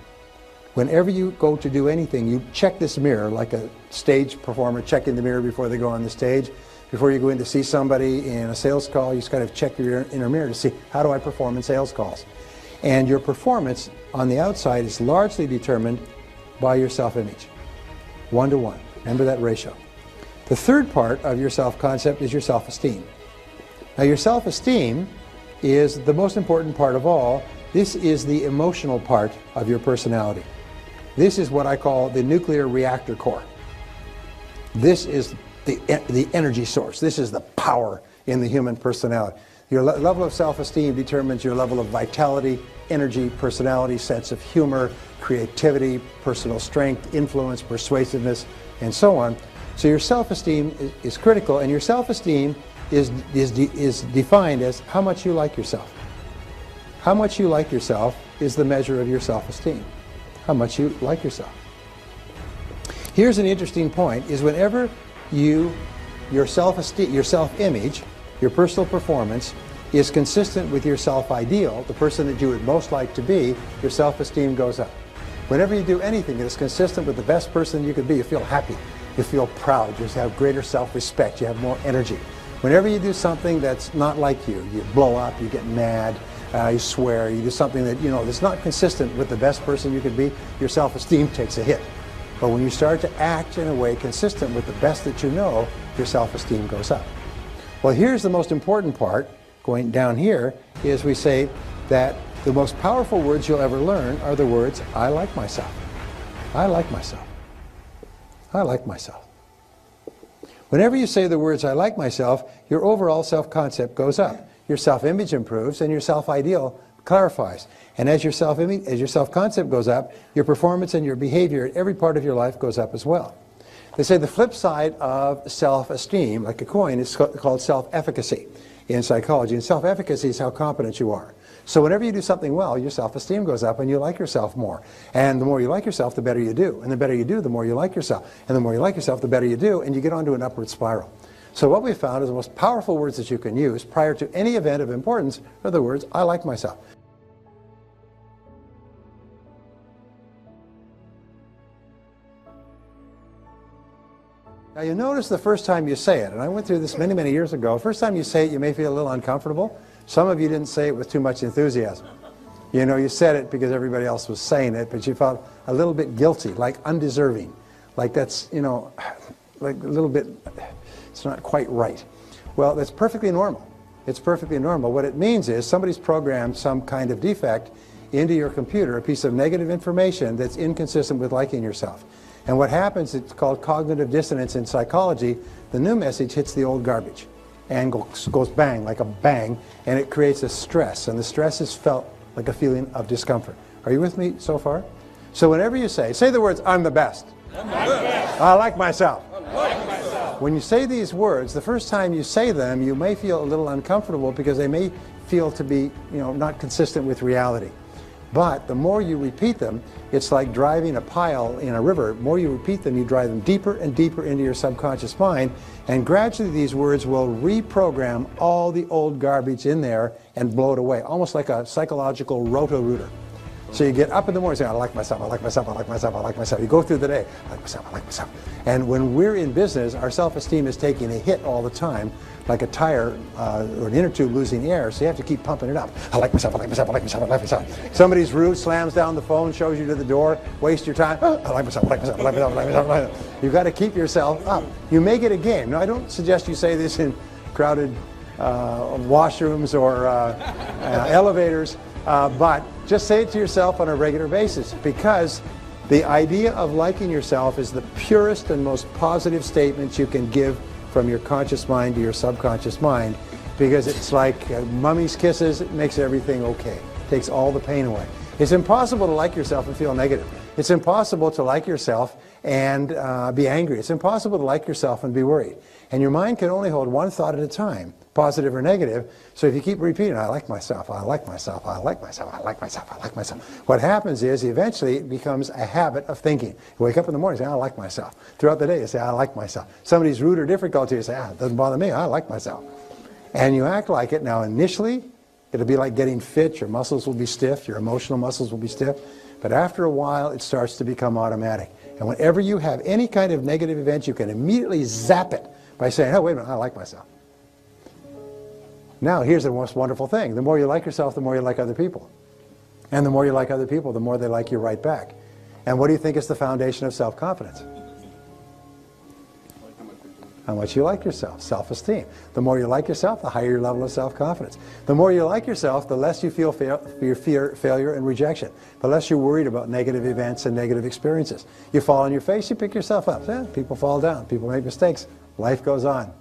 Whenever you go to do anything, you check this mirror like a stage performer checking the mirror before they go on the stage. Before you go in to see somebody in a sales call, you just kind of check your inner mirror to see, how do I perform in sales calls? And your performance on the outside is largely determined by your self-image. 1-to-1. Remember that ratio. The third part of your self-concept is your self-esteem. Now, your self-esteem is the most important part of all. This is the emotional part of your personality. This is what I call the nuclear reactor core. This is the energy source. This is the power in the human personality. Your level of self-esteem determines your level of vitality, energy, personality, sense of humor, creativity, personal strength, influence, persuasiveness, and so on. So your self-esteem is critical, and your self-esteem is defined as how much you like yourself. How much you like yourself is the measure of your self-esteem, how much you like yourself. Here's an interesting point, is whenever your self-esteem, your self-image, your personal performance is consistent with your self-ideal, the person that you would most like to be, your self-esteem goes up. Whenever you do anything that is consistent with the best person you could be, you feel happy, you feel proud, you have greater self-respect, you have more energy. Whenever you do something that's not like you blow up, you get mad, you swear, you do something that that's not consistent with the best person you could be, your self-esteem takes a hit. But when you start to act in a way consistent with the best that you know, your self-esteem goes up. Well, here's the most important part, going down here, is we say that the most powerful words you'll ever learn are the words, I like myself. I like myself. I like myself. Whenever you say the words, I like myself, your overall self-concept goes up. Your self-image improves and your self-ideal clarifies. And as your self-image, as your self-concept goes up, your performance and your behavior in every part of your life goes up as well. They say the flip side of self-esteem, like a coin, is called self-efficacy in psychology. And self-efficacy is how competent you are. So whenever you do something well, your self-esteem goes up and you like yourself more. And the more you like yourself, the better you do. And the better you do, the more you like yourself. And the more you like yourself, the better you do. And you get onto an upward spiral. So what we found is the most powerful words that you can use prior to any event of importance are the words, I like myself. Now you notice the first time you say it, and I went through this many, many years ago, first time you say it you may feel a little uncomfortable. Some of you didn't say it with too much enthusiasm. You said it because everybody else was saying it, but you felt a little bit guilty, like undeserving. Like that's, like a little bit, it's not quite right. Well, that's perfectly normal. It's perfectly normal. What it means is somebody's programmed some kind of defect into your computer, a piece of negative information that's inconsistent with liking yourself. And what happens, it's called cognitive dissonance in psychology, the new message hits the old garbage and goes bang, like a bang, and it creates a stress, and the stress is felt like a feeling of discomfort. Are you with me so far? So whenever you say the words, I'm the best. I'm the best. I like myself. I like myself. When you say these words, the first time you say them, you may feel a little uncomfortable because they may feel to be, not consistent with reality. But the more you repeat them, it's like driving a pile in a river. The more you repeat them, you drive them deeper and deeper into your subconscious mind, and gradually these words will reprogram all the old garbage in there and blow it away, almost like a psychological roto-rooter. So you get up in the morning saying, I like myself, I like myself, I like myself, I like myself. You go through the day, I like myself, I like myself. And when we're in business, our self-esteem is taking a hit all the time, like a tire or an inner tube losing air, so you have to keep pumping it up. I like myself, I like myself, I like myself, I like myself. Somebody's rude, slams down the phone, shows you to the door, waste your time. I like myself, I like myself, I like myself, I like myself, I like myself. You've got to keep yourself up. You make it a game. Now, I don't suggest you say this in crowded washrooms or elevators, but just say it to yourself on a regular basis, because the idea of liking yourself is the purest and most positive statement you can give from your conscious mind to your subconscious mind, because it's like mummy's kisses. It makes everything okay. It takes all the pain away. It's impossible to like yourself and feel negative. It's impossible to like yourself and be angry. It's impossible to like yourself and be worried. And your mind can only hold one thought at a time, positive or negative. So if you keep repeating, I like myself, I like myself, I like myself, I like myself, I like myself, what happens is eventually it becomes a habit of thinking. You wake up in the morning and say, I like myself. Throughout the day you say, I like myself. Somebody's rude or difficult to you, you say, it doesn't bother me, I like myself. And you act like it. Now initially, it'll be like getting fit. Your muscles will be stiff, your emotional muscles will be stiff. But after a while, it starts to become automatic. And whenever you have any kind of negative event, you can immediately zap it by saying, oh, wait a minute, I like myself. Now, here's the most wonderful thing. The more you like yourself, the more you like other people. And the more you like other people, the more they like you right back. And what do you think is the foundation of self-confidence? How much you like yourself, self-esteem. The more you like yourself, the higher your level of self-confidence. The more you like yourself, the less you feel fear failure and rejection. The less you're worried about negative events and negative experiences. You fall on your face, you pick yourself up. Yeah, people fall down, people make mistakes. Life goes on.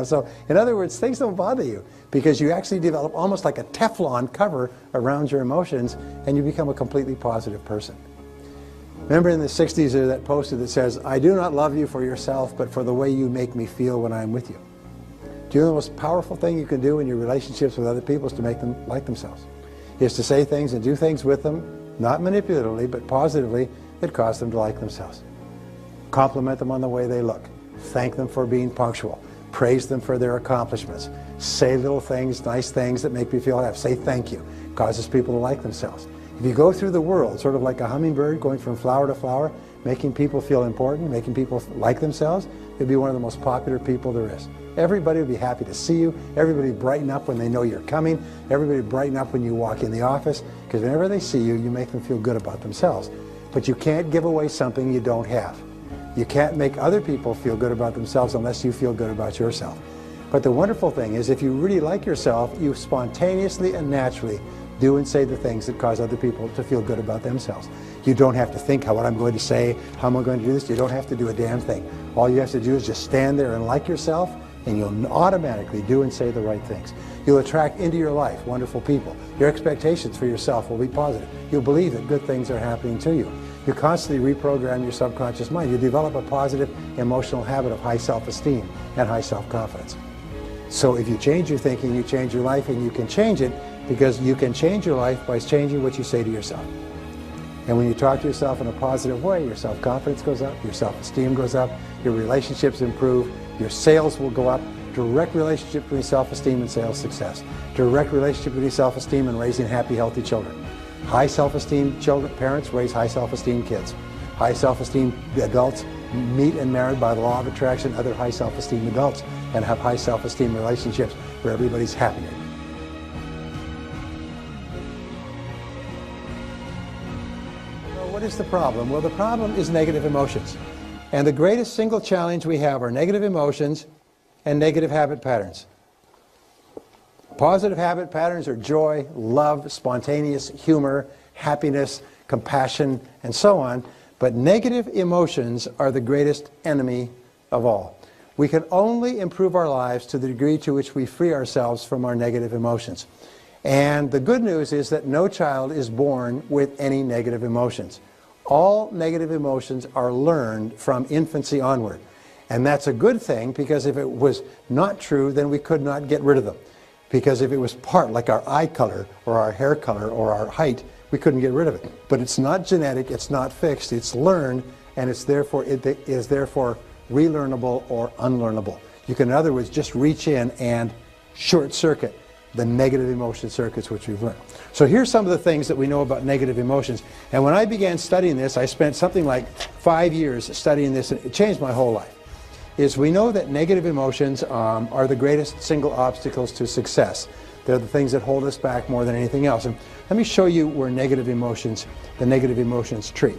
So in other words, things don't bother you because you actually develop almost like a Teflon cover around your emotions, and you become a completely positive person. Remember in the 60s there's that poster that says, I do not love you for yourself, but for the way you make me feel when I'm with you. Do you know the most powerful thing you can do in your relationships with other people is to make them like themselves? is to say things and do things with them, not manipulatively, but positively, that cause them to like themselves. Compliment them on the way they look. Thank them for being punctual. Praise them for their accomplishments. Say little things, nice things that make you feel happy. Say thank you. Causes people to like themselves. If you go through the world, sort of like a hummingbird going from flower to flower, making people feel important, making people like themselves, you'll be one of the most popular people there is. Everybody will be happy to see you. Everybody brighten up when they know you're coming. Everybody brighten up when you walk in the office, because whenever they see you, you make them feel good about themselves. But you can't give away something you don't have. You can't make other people feel good about themselves unless you feel good about yourself. But the wonderful thing is, if you really like yourself, you spontaneously and naturally do and say the things that cause other people to feel good about themselves. You don't have to think what I'm going to say, how am I going to do this. You don't have to do a damn thing. All you have to do is just stand there and like yourself, and you'll automatically do and say the right things. You'll attract into your life wonderful people. Your expectations for yourself will be positive. You'll believe that good things are happening to you. You constantly reprogram your subconscious mind. You develop a positive emotional habit of high self-esteem and high self-confidence. So if you change your thinking, you change your life, and you can change it because you can change your life by changing what you say to yourself. And when you talk to yourself in a positive way, your self-confidence goes up, your self-esteem goes up, your relationships improve, your sales will go up. Direct relationship between self-esteem and sales success. Direct relationship between self-esteem and raising happy, healthy children. High self-esteem children, parents raise high self-esteem kids. High self-esteem adults meet and marry by the law of attraction other high self-esteem adults and have high self-esteem relationships where everybody's happier. What is the problem? Well, the problem is negative emotions. And the greatest single challenge we have are negative emotions and negative habit patterns. Positive habit patterns are joy, love, spontaneous humor, happiness, compassion, and so on. But negative emotions are the greatest enemy of all. We can only improve our lives to the degree to which we free ourselves from our negative emotions. And the good news is that no child is born with any negative emotions. All negative emotions are learned from infancy onward. And that's a good thing, because if it was not true, then we could not get rid of them. Because if it was part, like our eye color or our hair color or our height, we couldn't get rid of it. But it's not genetic, it's not fixed, it's learned, and it is therefore relearnable or unlearnable. You can, in other words, just reach in and short circuit the negative emotion circuits which we've learned. So here's some of the things that we know about negative emotions. And when I began studying this, I spent something like 5 years studying this, and it changed my whole life. Is we know that negative emotions are the greatest single obstacles to success. They're the things that hold us back more than anything else. And let me show you where negative emotions, the negative emotions tree.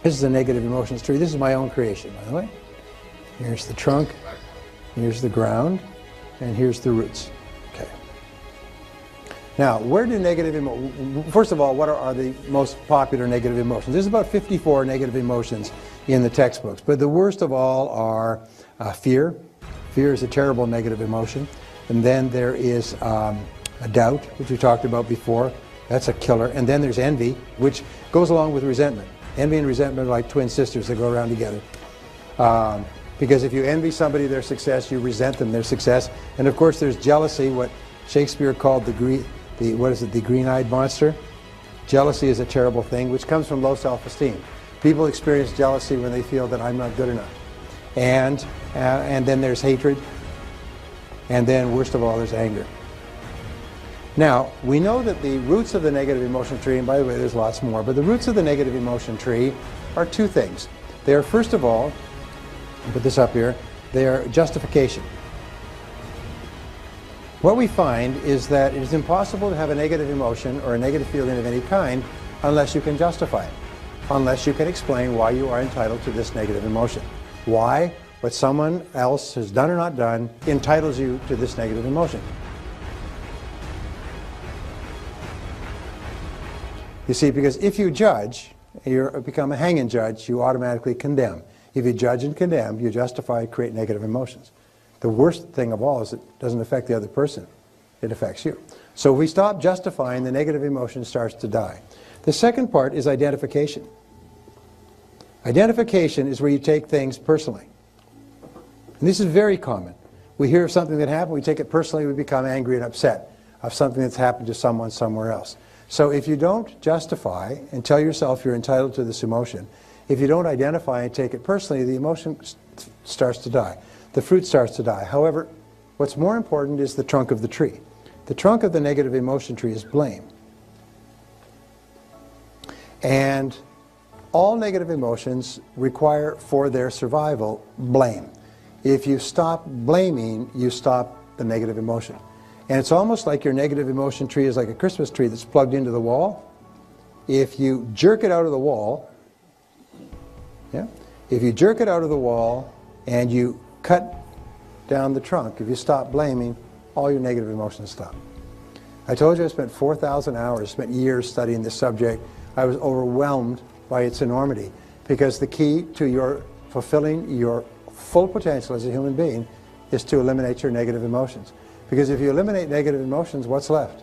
This is the negative emotions tree. This is my own creation, by the way. Here's the trunk, here's the ground, and here's the roots. Okay. Now, where do negative emotions, first of all, what are the most popular negative emotions? There's about 54 negative emotions in the textbooks, but the worst of all are fear. Fear is a terrible negative emotion. And then there is a doubt, which we talked about before. That's a killer. And then there's envy, which goes along with resentment. Envy and resentment are like twin sisters that go around together. Because if you envy somebody their success, you resent them their success. And of course there's jealousy, what Shakespeare called the green-eyed monster. Jealousy is a terrible thing, which comes from low self-esteem. People experience jealousy when they feel that I'm not good enough. And then there's hatred. And then, worst of all, there's anger. Now, we know that the roots of the negative emotion tree, and by the way, there's lots more, but the roots of the negative emotion tree are two things. They are, first of all, I'll put this up here, they are justification. What we find is that it is impossible to have a negative emotion or a negative feeling of any kind unless you can justify it, unless you can explain why you are entitled to this negative emotion. Why what someone else has done or not done entitles you to this negative emotion. You see, because if you judge, you become a hanging judge, you automatically condemn. If you judge and condemn, you justify, create negative emotions. The worst thing of all is it doesn't affect the other person. It affects you. So if we stop justifying, the negative emotion starts to die. The second part is identification. Identification is where you take things personally. And this is very common. We hear of something that happened, we take it personally, we become angry and upset. of something that's happened to someone somewhere else. So if you don't justify and tell yourself you're entitled to this emotion, if you don't identify and take it personally, the emotion starts to die. The fruit starts to die. However, what's more important is the trunk of the tree. The trunk of the negative emotion tree is blame. And all negative emotions require, for their survival, blame. If you stop blaming, you stop the negative emotion. And it's almost like your negative emotion tree is like a Christmas tree that's plugged into the wall. If you jerk it out of the wall, if you jerk it out of the wall and you cut down the trunk, if you stop blaming, all your negative emotions stop. I told you I spent 4,000 hours, spent years studying this subject. I was overwhelmed by its enormity, because the key to your fulfilling your full potential as a human being is to eliminate your negative emotions. Because if you eliminate negative emotions, what's left?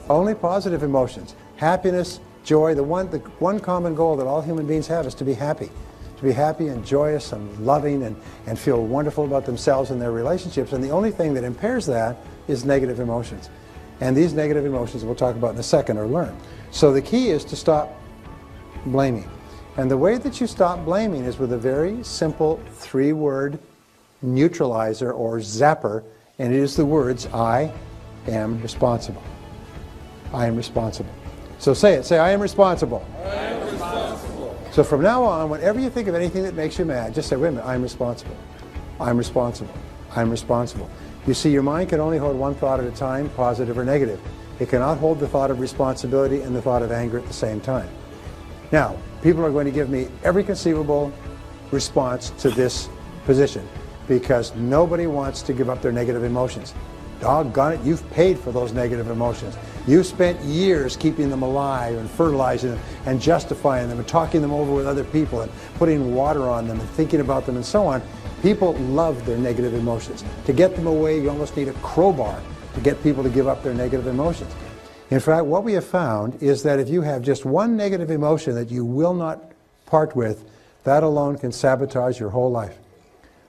Only positive emotions. Happiness, joy. The one common goal that all human beings have is to be happy. To be happy and joyous and loving and feel wonderful about themselves and their relationships. And the only thing that impairs that is negative emotions. And these negative emotions we'll talk about in a second, or learn. So the key is to stop blaming. And the way that you stop blaming is with a very simple 3-word neutralizer or zapper, and it is the words, I am responsible. I am responsible. So say it. Say, I am responsible. I am responsible. So from now on, whenever you think of anything that makes you mad, just say, wait a minute, I'm responsible. I'm responsible. I'm responsible. You see, your mind can only hold one thought at a time, positive or negative. It cannot hold the thought of responsibility and the thought of anger at the same time. Now, people are going to give me every conceivable response to this position, because nobody wants to give up their negative emotions. Doggone it, you've paid for those negative emotions. You've spent years keeping them alive and fertilizing them and justifying them and talking them over with other people and putting water on them and thinking about them and so on. People love their negative emotions. To get them away, you almost need a crowbar to get people to give up their negative emotions. In fact, what we have found is that if you have just one negative emotion that you will not part with, that alone can sabotage your whole life.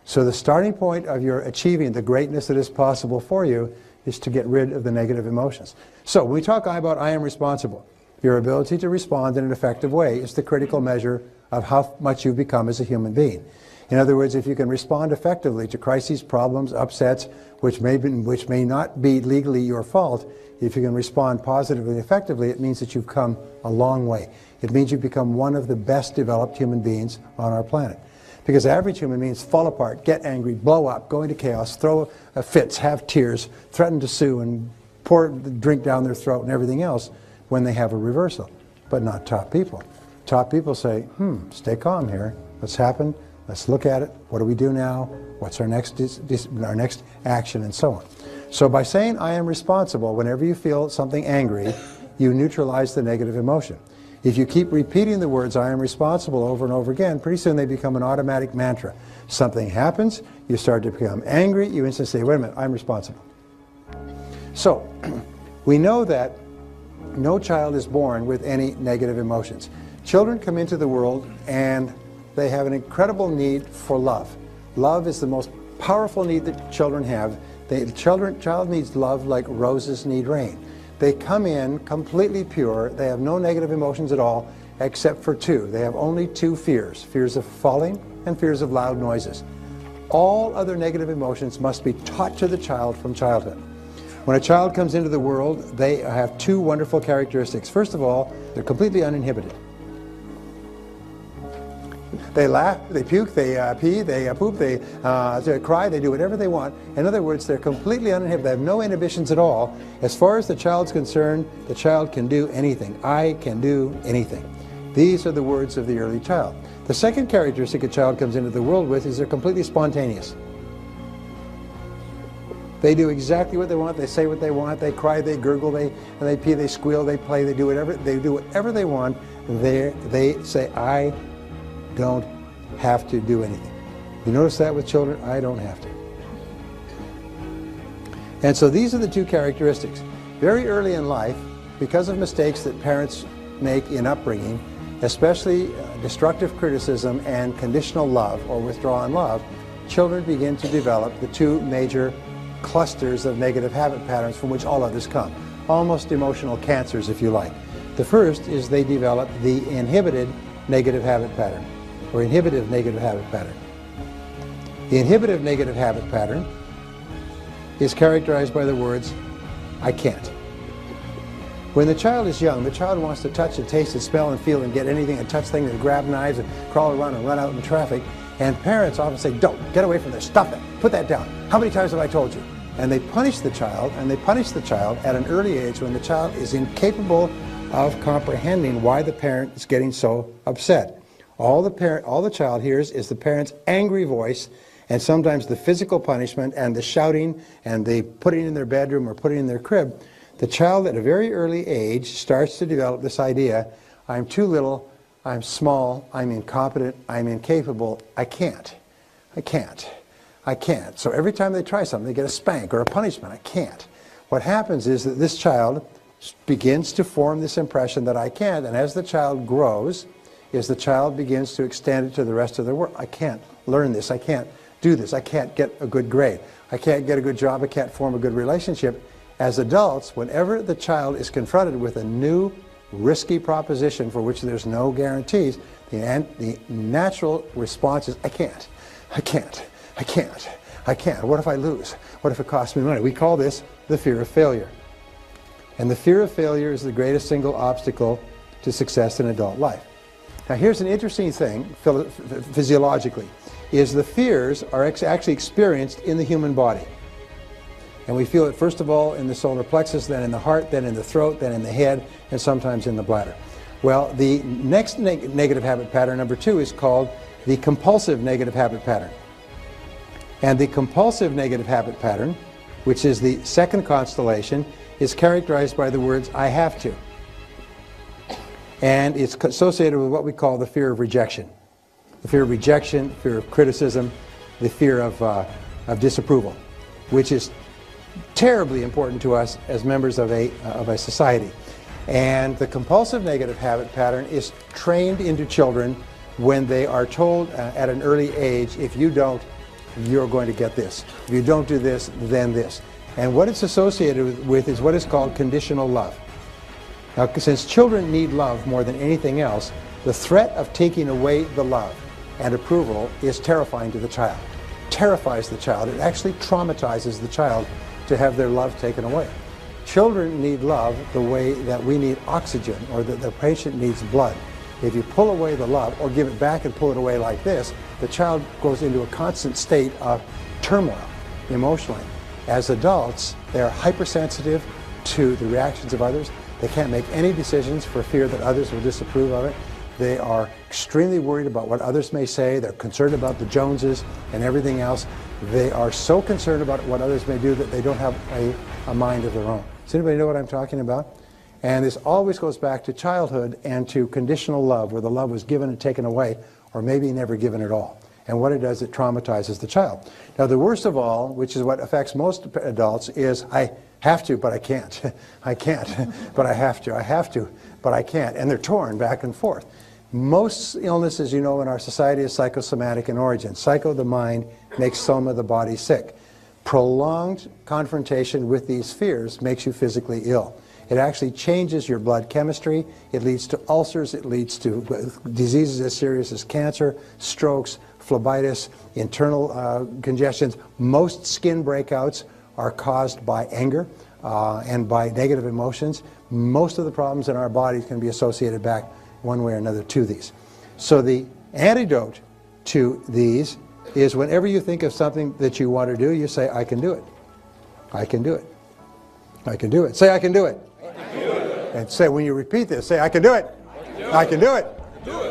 So the starting point of your achieving the greatness that is possible for you is to get rid of the negative emotions. So when we talk about I am responsible, your ability to respond in an effective way is the critical measure of how much you become as a human being. In other words, if you can respond effectively to crises, problems, upsets, which may not be legally your fault, if you can respond positively and effectively, it means that you've come a long way. It means you've become one of the best developed human beings on our planet. Because average human beings fall apart, get angry, blow up, go into chaos, throw fits, have tears, threaten to sue, and pour the drink down their throat and everything else when they have a reversal. But not top people. Top people say, stay calm here. What's happened? Let's look at it. What do we do now? What's our next action, and so on. So by saying I am responsible, whenever you feel something angry, you neutralize the negative emotion. If you keep repeating the words I am responsible over and over again, pretty soon they become an automatic mantra. Something happens, you start to become angry, you instantly say, wait a minute, I'm responsible. So we know that no child is born with any negative emotions. Children come into the world and they have an incredible need for love. Love is the most powerful need that children have. The child needs love like roses need rain. They come in completely pure. They have no negative emotions at all, except for 2. They have only 2 fears: fears of falling and fears of loud noises. All other negative emotions must be taught to the child from childhood. When a child comes into the world, they have 2 wonderful characteristics. First of all, they're completely uninhibited. They laugh, they puke, they pee, they poop, they cry, they do whatever they want. In other words, they're completely uninhibited. They have no inhibitions at all. As far as the child's concerned, the child can do anything. I can do anything. These are the words of the early child. The second characteristic a child comes into the world with is they're completely spontaneous. They do exactly what they want, they say what they want, they cry, they gurgle, they pee, they squeal, they play, they do whatever they want. They say, I don't have to do anything. You notice that with children? I don't have to. And so these are the 2 characteristics. Very early in life, because of mistakes that parents make in upbringing, especially destructive criticism and conditional love or withdrawn love, children begin to develop the 2 major clusters of negative habit patterns from which all others come. Almost emotional cancers, if you like. The first is they develop the inhibited negative habit pattern, or inhibitive negative habit pattern. The inhibitive negative habit pattern is characterized by the words, I can't. When the child is young, the child wants to touch and taste and smell and feel and get anything and touch things and grab knives and crawl around and run out in traffic. And parents often say, don't, get away from this, stop it, put that down. How many times have I told you? And they punish the child, at an early age when the child is incapable of comprehending why the parent is getting so upset. All the child hears is the parent's angry voice, and sometimes the physical punishment and the shouting and the putting in their bedroom or putting in their crib. The child at a very early age starts to develop this idea, I'm too little, I'm small, I'm incompetent, I'm incapable, I can't. So every time they try something, they get a spank or a punishment, I can't. What happens is that this child begins to form this impression that I can't, and as the child grows, the child begins to extend it to the rest of the world. I can't learn this, I can't do this, I can't get a good grade, I can't get a good job, I can't form a good relationship. As adults, whenever the child is confronted with a new risky proposition for which there's no guarantees, the natural response is, I can't. What if I lose? What if it costs me money? We call this the fear of failure. And the fear of failure is the greatest single obstacle to success in adult life. Now here's an interesting thing, physiologically, is the fears are actually experienced in the human body. And we feel it first of all in the solar plexus, then in the heart, then in the throat, then in the head, and sometimes in the bladder. Well, the next negative habit pattern, number 2, is called the compulsive negative habit pattern. And the compulsive negative habit pattern, which is the second constellation, is characterized by the words, I have to. And it's associated with what we call the fear of rejection. The fear of rejection, fear of criticism, the fear of disapproval, which is terribly important to us as members of a society. And the compulsive negative habit pattern is trained into children when they are told at an early age, if you don't, you're going to get this. If you don't do this, then this. And what it's associated with is what is called conditional love. Now, since children need love more than anything else, the threat of taking away the love and approval is terrifying to the child. Terrifies the child. It actually traumatizes the child to have their love taken away. Children need love the way that we need oxygen, or that the patient needs blood. If you pull away the love or give it back and pull it away like this, the child goes into a constant state of turmoil emotionally. As adults, they are hypersensitive to the reactions of others. They can't make any decisions for fear that others will disapprove of it. They are extremely worried about what others may say. They're concerned about the Joneses and everything else. They are so concerned about what others may do that they don't have a mind of their own. Does anybody know what I'm talking about? And this always goes back to childhood and to conditional love, where the love was given and taken away, or maybe never given at all. And what it does, it traumatizes the child. Now the worst of all, which is what affects most adults, is I have to, but I can't. I can't, but I have to. I have to, but I can't. And they're torn back and forth. Most illnesses, you know, in our society is psychosomatic in origin. Psycho, the mind, makes soma, the body, sick. Prolonged confrontation with these fears makes you physically ill. It actually changes your blood chemistry. It leads to ulcers. It leads to diseases as serious as cancer, strokes, phlebitis, internal congestions. Most skin breakouts are caused by anger and by negative emotions. Most of the problems in our bodies can be associated back one way or another to these. So the antidote to these is whenever you think of something that you want to do, you say, I can do it. I can do it. I can do it. Say, I can do it. And say, when you repeat this, say, I can do it. I can do it.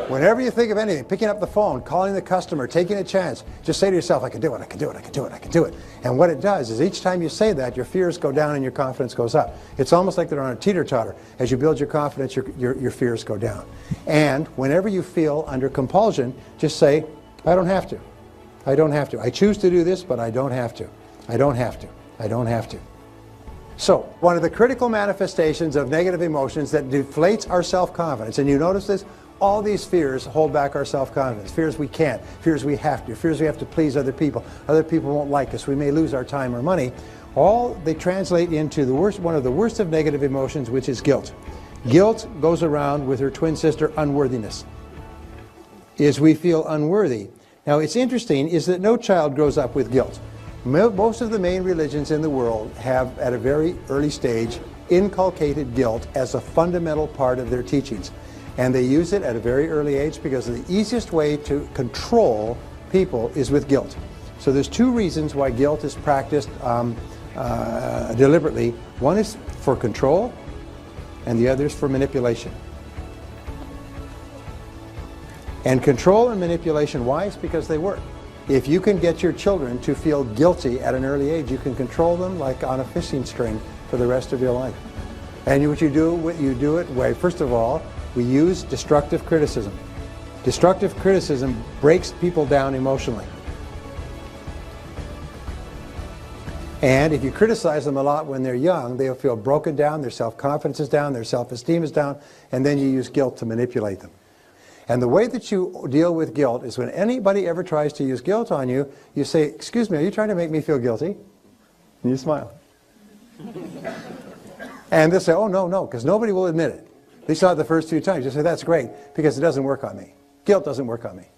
Whenever you think of anything, picking up the phone, calling the customer, taking a chance, just say to yourself, I can do it, I can do it, I can do it, I can do it. And what it does is each time you say that, your fears go down and your confidence goes up. It's almost like they're on a teeter-totter. As you build your confidence, your fears go down. And whenever you feel under compulsion, just say, I don't have to. I don't have to. I choose to do this, but I don't have to. I don't have to. I don't have to. So, one of the critical manifestations of negative emotions that deflates our self-confidence, and you notice this, all these fears hold back our self-confidence. Fears we can't, fears we have to, fears we have to please other people won't like us, we may lose our time or money. All they translate into the worst, one of the worst of negative emotions, which is guilt. Guilt goes around with her twin sister unworthiness. Is we feel unworthy. Now it's interesting is that no child grows up with guilt. Most of the main religions in the world have at a very early stage inculcated guilt as a fundamental part of their teachings. And they use it at a very early age because the easiest way to control people is with guilt. So there's two reasons why guilt is practiced deliberately. One is for control and the other is for manipulation. And control and manipulation, why? It's because they work. If you can get your children to feel guilty at an early age, you can control them like on a fishing string for the rest of your life. And what you do it way, first of all, we use destructive criticism. Destructive criticism breaks people down emotionally. And if you criticize them a lot when they're young, they'll feel broken down, their self-confidence is down, their self-esteem is down, and then you use guilt to manipulate them. And the way that you deal with guilt is when anybody ever tries to use guilt on you, you say, "Excuse me, are you trying to make me feel guilty?" And you smile. And they'll say, "Oh, no, no," because nobody will admit it. At least not the first few times. You say, "That's great, because it doesn't work on me. Guilt doesn't work on me."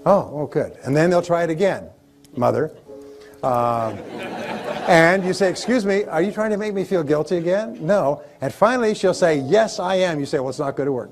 Oh, good. And then they'll try it again, mother. And you say, "Excuse me, are you trying to make me feel guilty again?" No. And finally she'll say, "Yes, I am." You say, "Well, it's not going to work.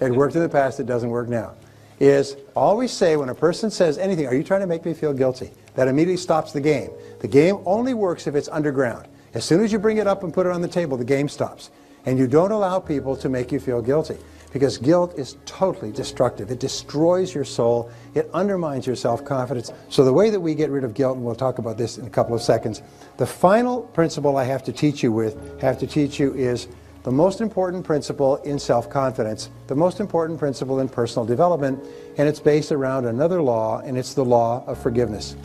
It worked in the past, it doesn't work now." Is always say when a person says anything, "Are you trying to make me feel guilty?" That immediately stops the game. The game only works if it's underground. As soon as you bring it up and put it on the table, the game stops. And you don't allow people to make you feel guilty. Because guilt is totally destructive. It destroys your soul. It undermines your self-confidence. So the way that we get rid of guilt, and we'll talk about this in a couple of seconds, the final principle I have to teach you is the most important principle in self-confidence, the most important principle in personal development, and it's based around another law, and it's the law of forgiveness.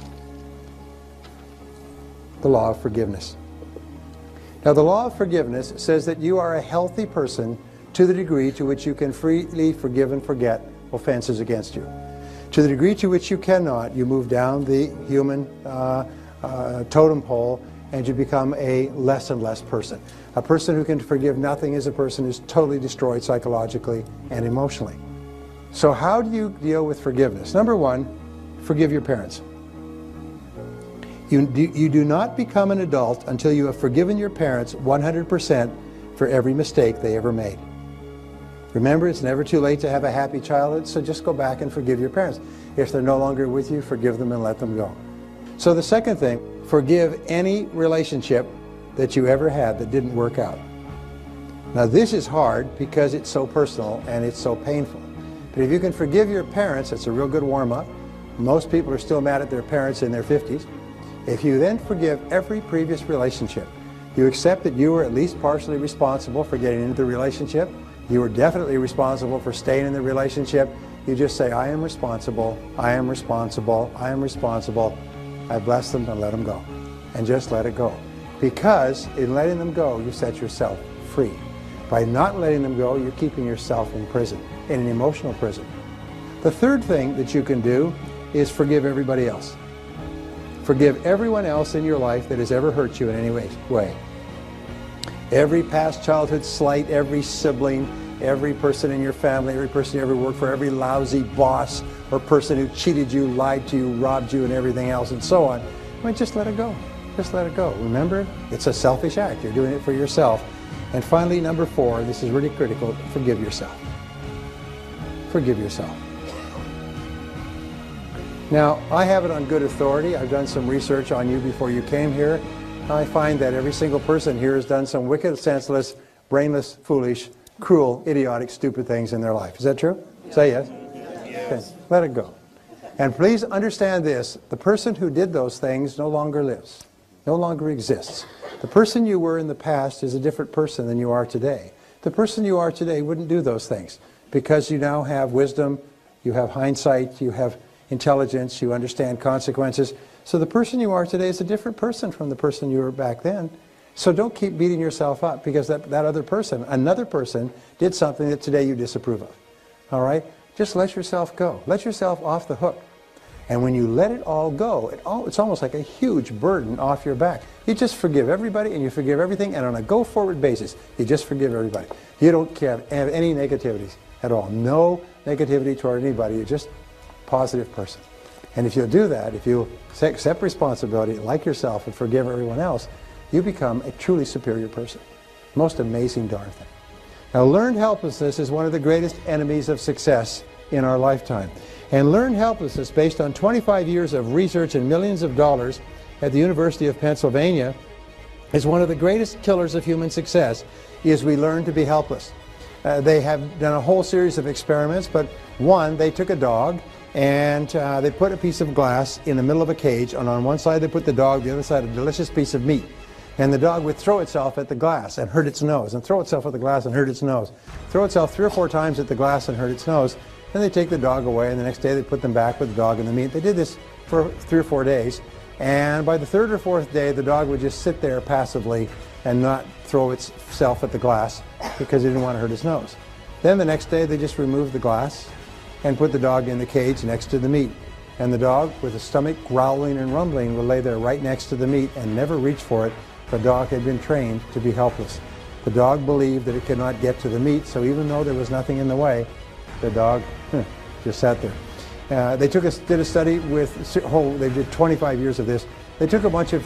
The law of forgiveness. Now, the law of forgiveness says that you are a healthy person to the degree to which you can freely forgive and forget offenses against you. To the degree to which you cannot, you move down the human totem pole and you become a less and less person. A person who can forgive nothing is a person who's totally destroyed psychologically and emotionally. So how do you deal with forgiveness? Number one, forgive your parents. You do not become an adult until you have forgiven your parents 100% for every mistake they ever made. Remember, it's never too late to have a happy childhood, so just go back and forgive your parents. If they're no longer with you, forgive them and let them go. So the second thing, forgive any relationship that you ever had that didn't work out. Now this is hard because it's so personal and it's so painful. But if you can forgive your parents, that's a real good warm-up. Most people are still mad at their parents in their 50s. If you then forgive every previous relationship, you accept that you were at least partially responsible for getting into the relationship. You were definitely responsible for staying in the relationship. You just say, "I am responsible, I am responsible, I am responsible. I bless them and let them go." And just let it go. Because in letting them go, you set yourself free. By not letting them go, you're keeping yourself in prison, in an emotional prison. The third thing that you can do is forgive everybody else. Forgive everyone else in your life that has ever hurt you in any way. Every past childhood slight, every sibling, every person in your family, every person you ever worked for, every lousy boss or person who cheated you, lied to you, robbed you, and everything else, and so on. Well, just let it go. Just let it go. Remember, it's a selfish act. You're doing it for yourself. And finally, number 4, this is really critical, forgive yourself. Forgive yourself. Now, I have it on good authority. I've done some research on you before you came here. I find that every single person here has done some wicked, senseless, brainless, foolish, cruel, idiotic, stupid things in their life. Is that true? Yes. Say yes. Yes. Okay. Let it go. And please understand this. The person who did those things no longer lives, no longer exists. The person you were in the past is a different person than you are today. The person you are today wouldn't do those things because you now have wisdom, you have hindsight, you have intelligence, you understand consequences. So the person you are today is a different person from the person you were back then. So don't keep beating yourself up because that other person, another person, did something that today you disapprove of. All right? Just let yourself go. Let yourself off the hook. And when you let it all go, it's almost like a huge burden off your back. You just forgive everybody and you forgive everything, and on a go-forward basis, you just forgive everybody. You don't have any negativities at all. No negativity toward anybody. You're just a positive person. And if you'll do that, if you accept responsibility like yourself and forgive everyone else, you become a truly superior person. Most amazing darn thing. Now, learned helplessness is one of the greatest enemies of success in our lifetime. And learned helplessness, based on 25 years of research and millions of dollars at the University of Pennsylvania, is one of the greatest killers of human success, is we learn to be helpless. They have done a whole series of experiments, but one, they took a dog and they put a piece of glass in the middle of a cage, and on one side they put the dog, the other side a delicious piece of meat. And the dog would throw itself at the glass and hurt its nose, and throw itself at the glass and hurt its nose. Throw itself 3 or 4 times at the glass and hurt its nose. Then they take the dog away, and the next day they put them back with the dog and the meat. They did this for 3 or 4 days, and by the 3rd or 4th day, the dog would just sit there passively and not throw itself at the glass because it didn't want to hurt its nose. Then the next day, they just removed the glass and put the dog in the cage next to the meat. And the dog, with his stomach growling and rumbling, would lay there right next to the meat and never reach for it. The dog had been trained to be helpless. The dog believed that it could not get to the meat, so even though there was nothing in the way, the dog just sat there. They did a study with, they did 25 years of this. They took a bunch of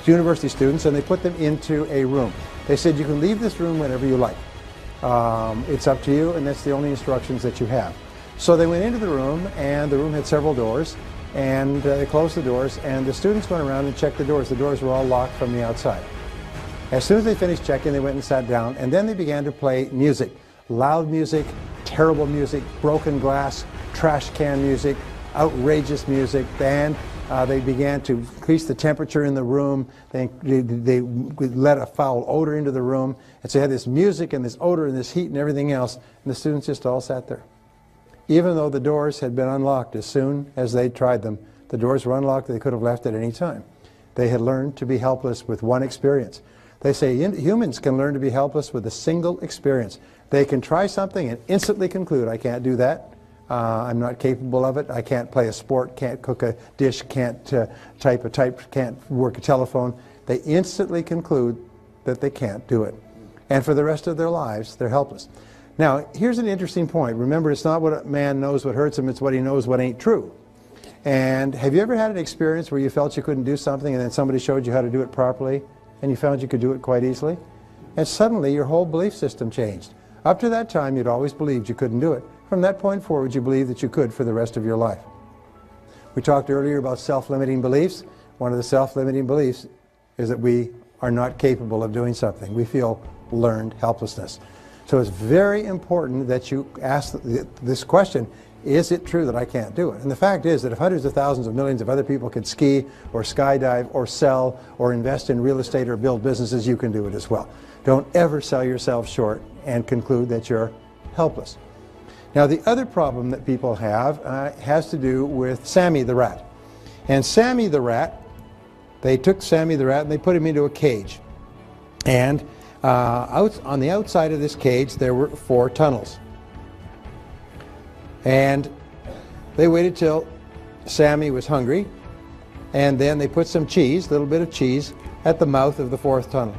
university students and they put them into a room. They said, you can leave this room whenever you like. It's up to you, and that's the only instructions that you have. So they went into the room, and the room had several doors, and they closed the doors, and the students went around and checked the doors. The doors were all locked from the outside. As soon as they finished checking, they went and sat down, and then they began to play music. Loud music, terrible music, broken glass, trash can music, outrageous music. Then they began to increase the temperature in the room. They let a foul odor into the room. And so you had this music and this odor and this heat and everything else, and the students just all sat there. Even though the doors had been unlocked as soon as they tried them, the doors were unlocked, they could have left at any time. They had learned to be helpless with one experience. They say humans can learn to be helpless with a single experience. They can try something and instantly conclude, I can't do that. I'm not capable of it. I can't play a sport, can't cook a dish, can't type, can't work a telephone. They instantly conclude that they can't do it. And for the rest of their lives, they're helpless. Now, here's an interesting point. Remember, it's not what a man knows what hurts him, it's what he knows what ain't true. And have you ever had an experience where you felt you couldn't do something and then somebody showed you how to do it properly and you found you could do it quite easily? And suddenly your whole belief system changed. Up to that time, you'd always believed you couldn't do it. From that point forward, you believed that you could for the rest of your life. We talked earlier about self-limiting beliefs. One of the self-limiting beliefs is that we are not capable of doing something. We feel learned helplessness. So it's very important that you ask this question, is it true that I can't do it? And the fact is that if hundreds of thousands of millions of other people can ski or skydive or sell or invest in real estate or build businesses, you can do it as well. Don't ever sell yourself short and conclude that you're helpless. Now, the other problem that people have has to do with Sammy the rat. And Sammy the rat, they took Sammy the rat and they put him into a cage. And on the outside of this cage, there were 4 tunnels. And they waited till Sammy was hungry, and then they put some cheese, a little bit of cheese, at the mouth of the 4th tunnel.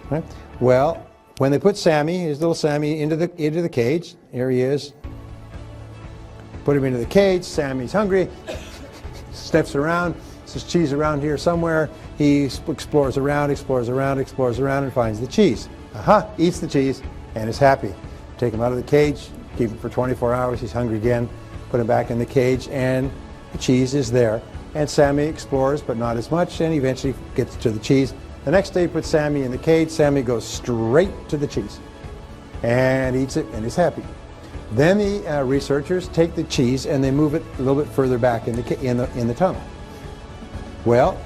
Right? Well, when they put Sammy, his little Sammy, into the cage, here he is. Put him into the cage. Sammy's hungry, sniffs around, says cheese around here somewhere. He explores around, and finds the cheese. Aha, eats the cheese and is happy. Take him out of the cage, keep him for 24 hours, he's hungry again, put him back in the cage, and the cheese is there. And Sammy explores, but not as much, and eventually gets to the cheese. The next day, put Sammy in the cage. Sammy goes straight to the cheese and eats it and is happy. Then the researchers take the cheese and they move it a little bit further back in the tunnel. Well,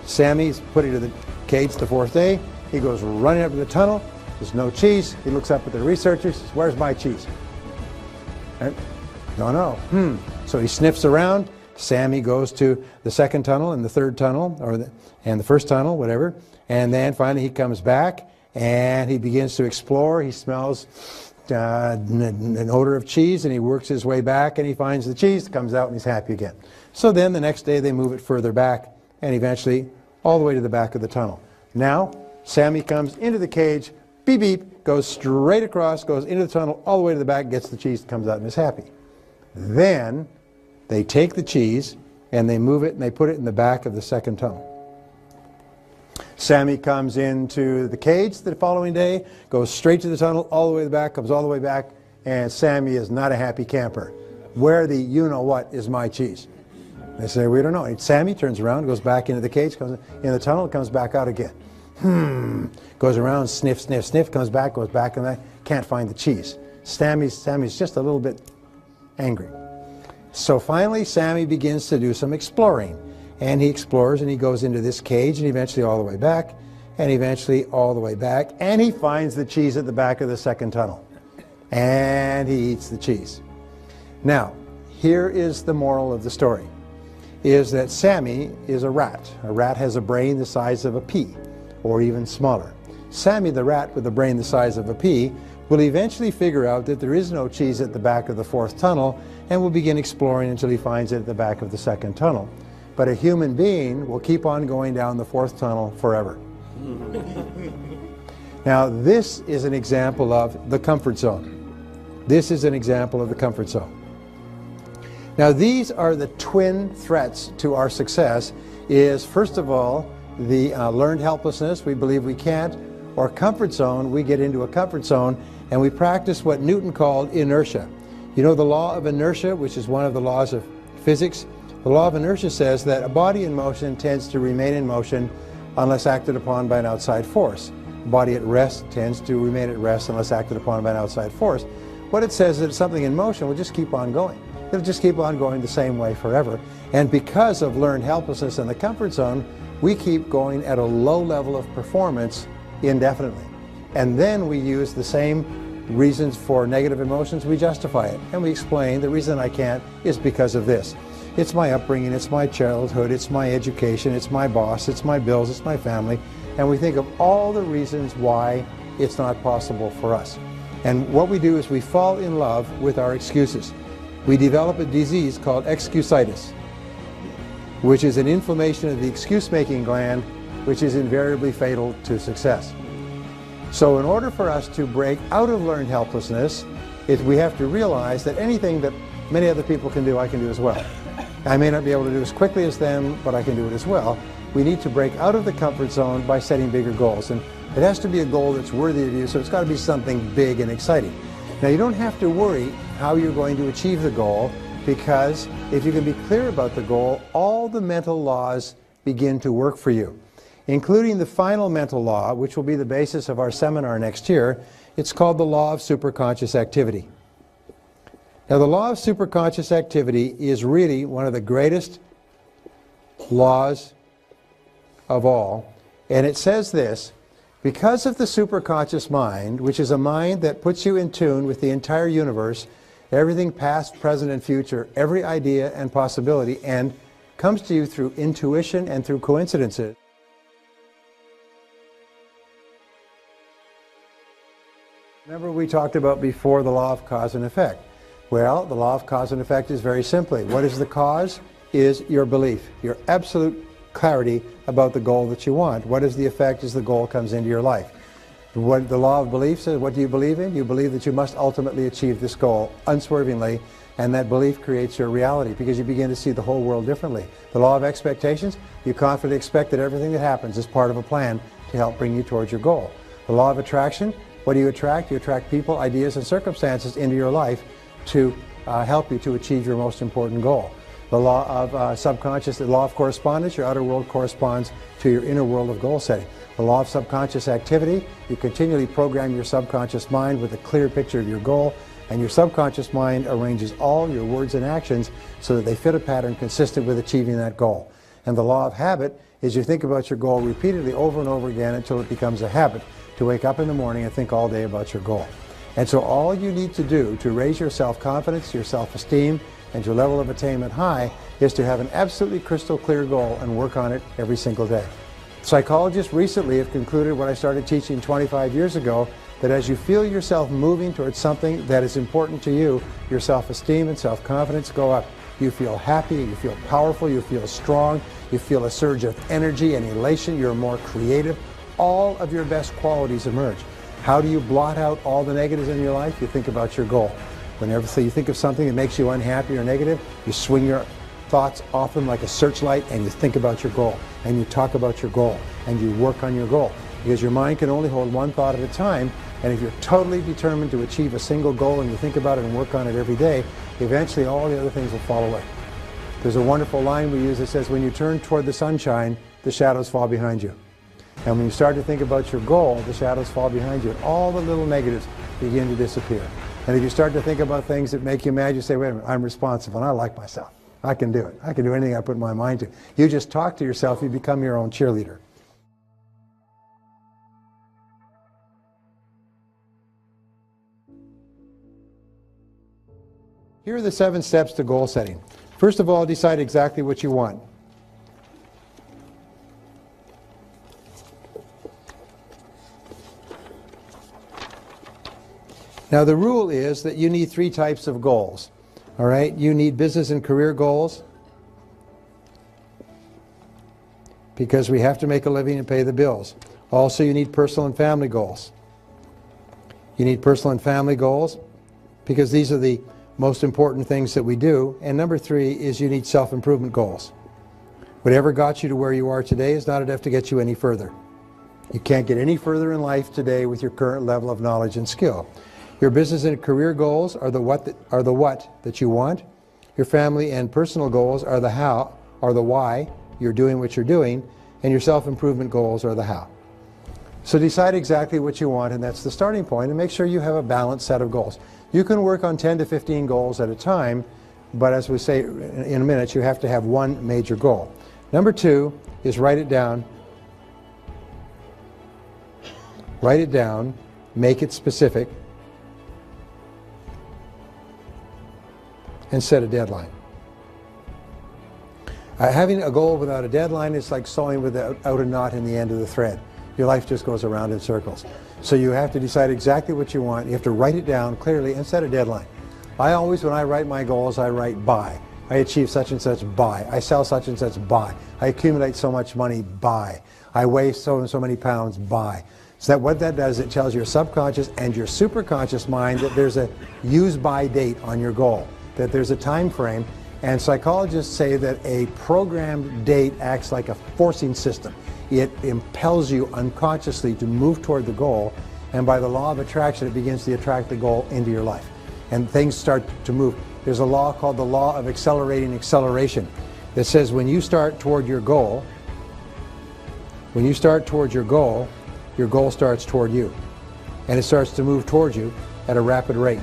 Sammy's put into the cage the 4th day. He goes running up to the tunnel. There's no cheese. He looks up at the researchers. Says, where's my cheese? Right? Don't know. So he sniffs around. Sammy goes to the 2nd tunnel and the 3rd tunnel, and the 1st tunnel, whatever. And then finally he comes back and he begins to explore. He smells an odor of cheese, and he works his way back and he finds the cheese, comes out, and he's happy again. So then the next day they move it further back and eventually all the way to the back of the tunnel. Now Sammy comes into the cage, beep beep, goes straight across, goes into the tunnel, all the way to the back, gets the cheese, comes out and is happy. Then they take the cheese and they move it and they put it in the back of the second tunnel. Sammy comes into the cage the following day, goes straight to the tunnel, all the way to the back, comes all the way back, and Sammy is not a happy camper. Where the you-know-what is my cheese? They say, we don't know. And Sammy turns around, goes back into the cage, comes in the tunnel, comes back out again. Goes around, sniff, sniff, sniff, comes back, goes back, and can't find the cheese. Sammy's just a little bit angry. So finally, Sammy begins to do some exploring. And he explores and he goes into this cage and eventually all the way back and eventually all the way back, and he finds the cheese at the back of the second tunnel and he eats the cheese. Now here is the moral of the story, is that Sammy is a rat. A rat has a brain the size of a pea or even smaller. Sammy the rat with a brain the size of a pea will eventually figure out that there is no cheese at the back of the fourth tunnel and will begin exploring until he finds it at the back of the second tunnel. But a human being will keep on going down the fourth tunnel forever. Now this is an example of the comfort zone. This is an example of the comfort zone. Now these are the twin threats to our success, is first of all the learned helplessness, we believe we can't, or comfort zone, we get into a comfort zone and we practice what Newton called inertia. You know the law of inertia, which is one of the laws of physics? The law of inertia says that a body in motion tends to remain in motion unless acted upon by an outside force. A body at rest tends to remain at rest unless acted upon by an outside force. What it says is that something in motion will just keep on going. It'll just keep on going the same way forever. And because of learned helplessness in the comfort zone, we keep going at a low level of performance indefinitely. And then we use the same reasons for negative emotions, we justify it. And we explain the reason I can't is because of this. It's my upbringing, it's my childhood, it's my education, it's my boss, it's my bills, it's my family. And we think of all the reasons why it's not possible for us. And what we do is we fall in love with our excuses. We develop a disease called excusitis, which is an inflammation of the excuse-making gland, which is invariably fatal to success. So in order for us to break out of learned helplessness, we have to realize that anything that many other people can do, I can do as well. I may not be able to do as quickly as them, but I can do it as well. We need to break out of the comfort zone by setting bigger goals. And it has to be a goal that's worthy of you, so it's got to be something big and exciting. Now you don't have to worry how you're going to achieve the goal, because if you can be clear about the goal, all the mental laws begin to work for you, including the final mental law, which will be the basis of our seminar next year. It's called the law of superconscious activity. Now the law of superconscious activity is really one of the greatest laws of all, and it says this: because of the superconscious mind, which is a mind that puts you in tune with the entire universe, everything past, present, and future, every idea and possibility, and comes to you through intuition and through coincidences. Remember we talked about before the law of cause and effect. Well, the law of cause and effect is very simply, what is the cause? Is your belief, your absolute clarity about the goal that you want. What is the effect as the goal comes into your life? What the law of belief says, what do you believe in? You believe that you must ultimately achieve this goal unswervingly, and that belief creates your reality because you begin to see the whole world differently. The law of expectations, you confidently expect that everything that happens is part of a plan to help bring you towards your goal. The law of attraction, what do you attract? You attract people, ideas, and circumstances into your life to help you to achieve your most important goal. The law of subconscious, the law of correspondence, your outer world corresponds to your inner world of goal setting. The law of subconscious activity, you continually program your subconscious mind with a clear picture of your goal, and your subconscious mind arranges all your words and actions so that they fit a pattern consistent with achieving that goal. And the law of habit is you think about your goal repeatedly over and over again until it becomes a habit to wake up in the morning and think all day about your goal. And so all you need to do to raise your self-confidence, your self-esteem, and your level of attainment high is to have an absolutely crystal clear goal and work on it every single day. Psychologists recently have concluded what I started teaching 25 years ago, that as you feel yourself moving towards something that is important to you, your self-esteem and self-confidence go up. You feel happy, you feel powerful, you feel strong, you feel a surge of energy and elation, you're more creative. All of your best qualities emerge. How do you blot out all the negatives in your life? You think about your goal. Whenever you think of something that makes you unhappy or negative, you swing your thoughts off them like a searchlight and you think about your goal, and you talk about your goal, and you work on your goal. Because your mind can only hold one thought at a time, and if you're totally determined to achieve a single goal and you think about it and work on it every day, eventually all the other things will fall away. There's a wonderful line we use that says, when you turn toward the sunshine, the shadows fall behind you. And when you start to think about your goal, the shadows fall behind you, and all the little negatives begin to disappear. And if you start to think about things that make you mad, you say, wait a minute, I'm responsible and I like myself. I can do it. I can do anything I put my mind to. You just talk to yourself, you become your own cheerleader. Here are the 7 steps to goal setting. First of all, decide exactly what you want. Now the rule is that you need 3 types of goals. All right, you need business and career goals, because we have to make a living and pay the bills. Also, you need personal and family goals. You need personal and family goals because these are the most important things that we do. And number 3 is you need self-improvement goals. Whatever got you to where you are today is not enough to get you any further. You can't get any further in life today with your current level of knowledge and skill. Your business and career goals are the what that you want. Your family and personal goals are the how, or the why you're doing what you're doing, and your self-improvement goals are the how. So decide exactly what you want, and that's the starting point, and make sure you have a balanced set of goals. You can work on 10 to 15 goals at a time, but as we say in a minute, you have to have one major goal. Number 2 is write it down. Write it down, make it specific, and set a deadline. Having a goal without a deadline is like sewing without a knot in the end of the thread. Your life just goes around in circles. So you have to decide exactly what you want. You have to write it down clearly and set a deadline. I always, when I write my goals, I write buy. I achieve such and such, buy. I sell such and such, buy. I accumulate so much money, buy. I weigh so and so many pounds, buy. So that what that does, it tells your subconscious and your superconscious mind that there's a use-by date on your goal, that there's a time frame, and psychologists say that a programmed date acts like a forcing system. It impels you unconsciously to move toward the goal, and by the law of attraction, it begins to attract the goal into your life. And things start to move. There's a law called the law of accelerating acceleration that says when you start toward your goal, your goal starts toward you. And it starts to move toward you at a rapid rate.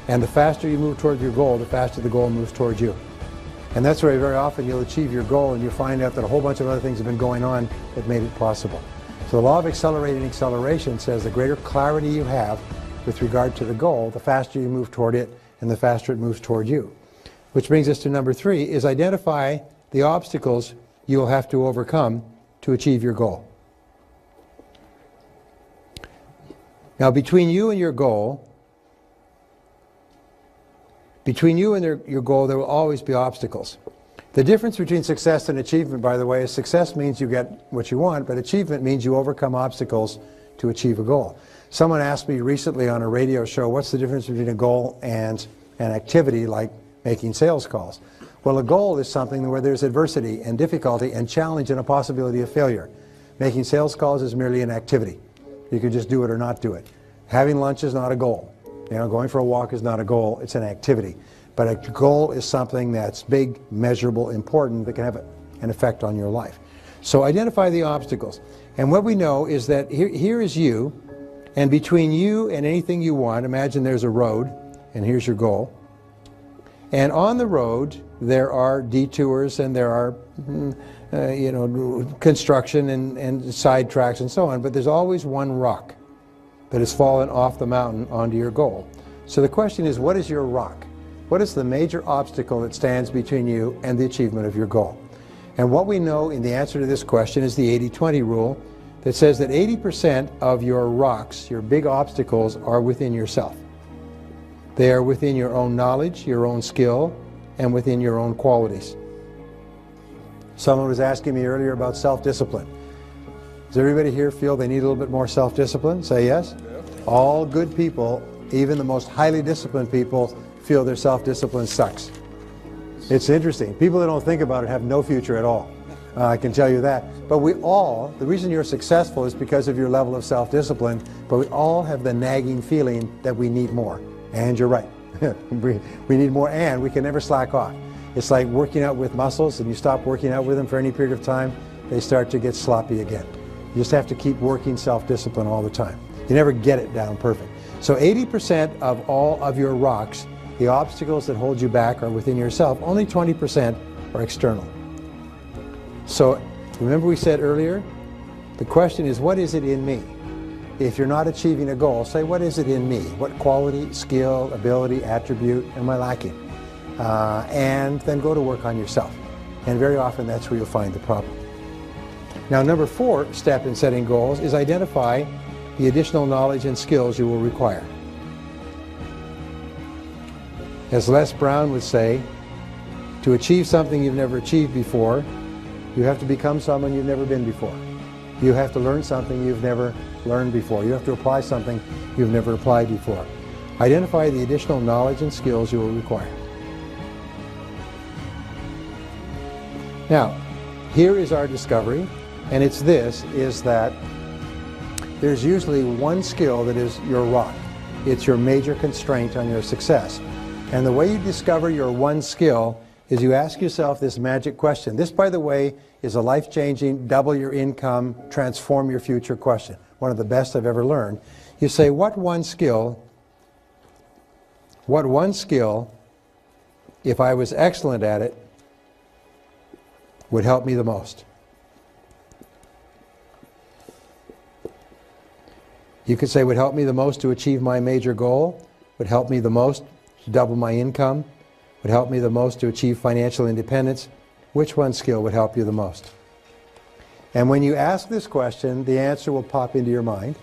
And the faster you move toward your goal, the faster the goal moves toward you. And that's why very often you'll achieve your goal and you'll find out that a whole bunch of other things have been going on that made it possible. So the law of accelerating acceleration says the greater clarity you have with regard to the goal, the faster you move toward it and the faster it moves toward you. Which brings us to number 3, is identify the obstacles you will have to overcome to achieve your goal. Now between you and your goal, your goal, there will always be obstacles. The difference between success and achievement, by the way, is success means you get what you want, but achievement means you overcome obstacles to achieve a goal. Someone asked me recently on a radio show, what's the difference between a goal and an activity like making sales calls? Well, a goal is something where there's adversity and difficulty and challenge and a possibility of failure. Making sales calls is merely an activity. You can just do it or not do it. Having lunch is not a goal. Going for a walk is not a goal, it's an activity. But a goal is something that's big, measurable, important, that can have an effect on your life. So identify the obstacles. And what we know is that here is you, and between you and anything you want, imagine there's a road, and here's your goal. And on the road, there are detours and there are construction and side tracks and so on, but there's always one rock that has fallen off the mountain onto your goal. So the question is, what is your rock? What is the major obstacle that stands between you and the achievement of your goal? And what we know in the answer to this question is the 80-20 rule that says that 80% of your rocks, your big obstacles, are within yourself. They are within your own knowledge, your own skill, and within your own qualities. Someone was asking me earlier about self-discipline. Does everybody here feel they need a little bit more self-discipline? Say yes. All good people, even the most highly disciplined people, feel their self-discipline sucks. It's interesting. People that don't think about it have no future at all. I can tell you that. But we all, the reason you're successful is because of your level of self-discipline, but we all have the nagging feeling that we need more. And you're right. we need more, and we can never slack off. It's like working out with muscles, and you stop working out with them for any period of time, they start to get sloppy again. You just have to keep working self-discipline all the time. You never get it down perfect. So 80% of all of your rocks, the obstacles that hold you back, are within yourself. Only 20% are external. So remember we said earlier, the question is, what is it in me? If you're not achieving a goal, say, what is it in me? What quality, skill, ability, attribute am I lacking? And then go to work on yourself. And very often that's where you'll find the problem. Now, number 4 step in setting goals is identify the additional knowledge and skills you will require. As Les Brown would say, to achieve something you've never achieved before, you have to become someone you've never been before. You have to learn something you've never learned before. You have to apply something you've never applied before. Identify the additional knowledge and skills you will require. Now, here is our discovery, and it's this, is that there's usually one skill that is your rock. It's your major constraint on your success. And the way you discover your one skill is you ask yourself this magic question. This, by the way, is a life-changing, double your income, transform your future question. One of the best I've ever learned. You say, what one skill, if I was excellent at it, would help me the most? You could say, would help me the most to achieve my major goal, would help me the most to double my income, would help me the most to achieve financial independence. Which one skill would help you the most? And when you ask this question, the answer will pop into your mind,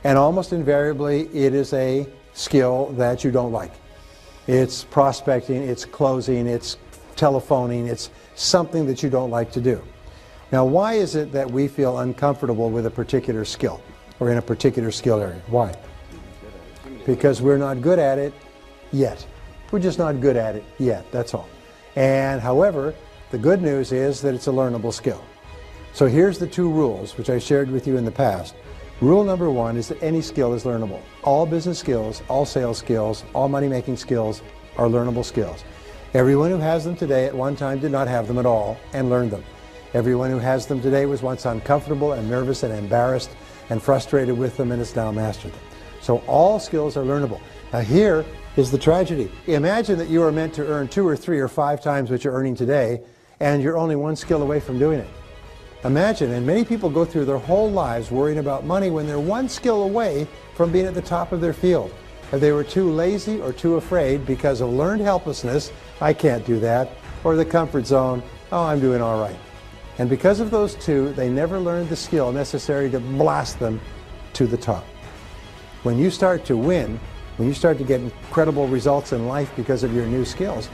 and almost invariably it is a skill that you don't like. It's prospecting, it's closing, it's telephoning, it's something that you don't like to do. Now, why is it that we feel uncomfortable with a particular skill or in a particular skill area? Why? Because we're not good at it yet. We're just not good at it yet, that's all. And however, the good news is that it's a learnable skill. So here's the 2 rules, which I shared with you in the past. Rule number 1 is that any skill is learnable. All business skills, all sales skills, all money-making skills are learnable skills. Everyone who has them today at one time did not have them at all and learned them. Everyone who has them today was once uncomfortable and nervous and embarrassed and frustrated with them and has now mastered them. So all skills are learnable. Now here is the tragedy. Imagine that you are meant to earn 2 or 3 or 5 times what you're earning today, and you're only one skill away from doing it. Imagine, and many people go through their whole lives worrying about money when they're one skill away from being at the top of their field. If they were too lazy or too afraid because of learned helplessness, I can't do that, or the comfort zone, oh, I'm doing all right. And because of those 2, they never learned the skill necessary to blast them to the top. When you start to win, when you start to get incredible results in life because of your new skills,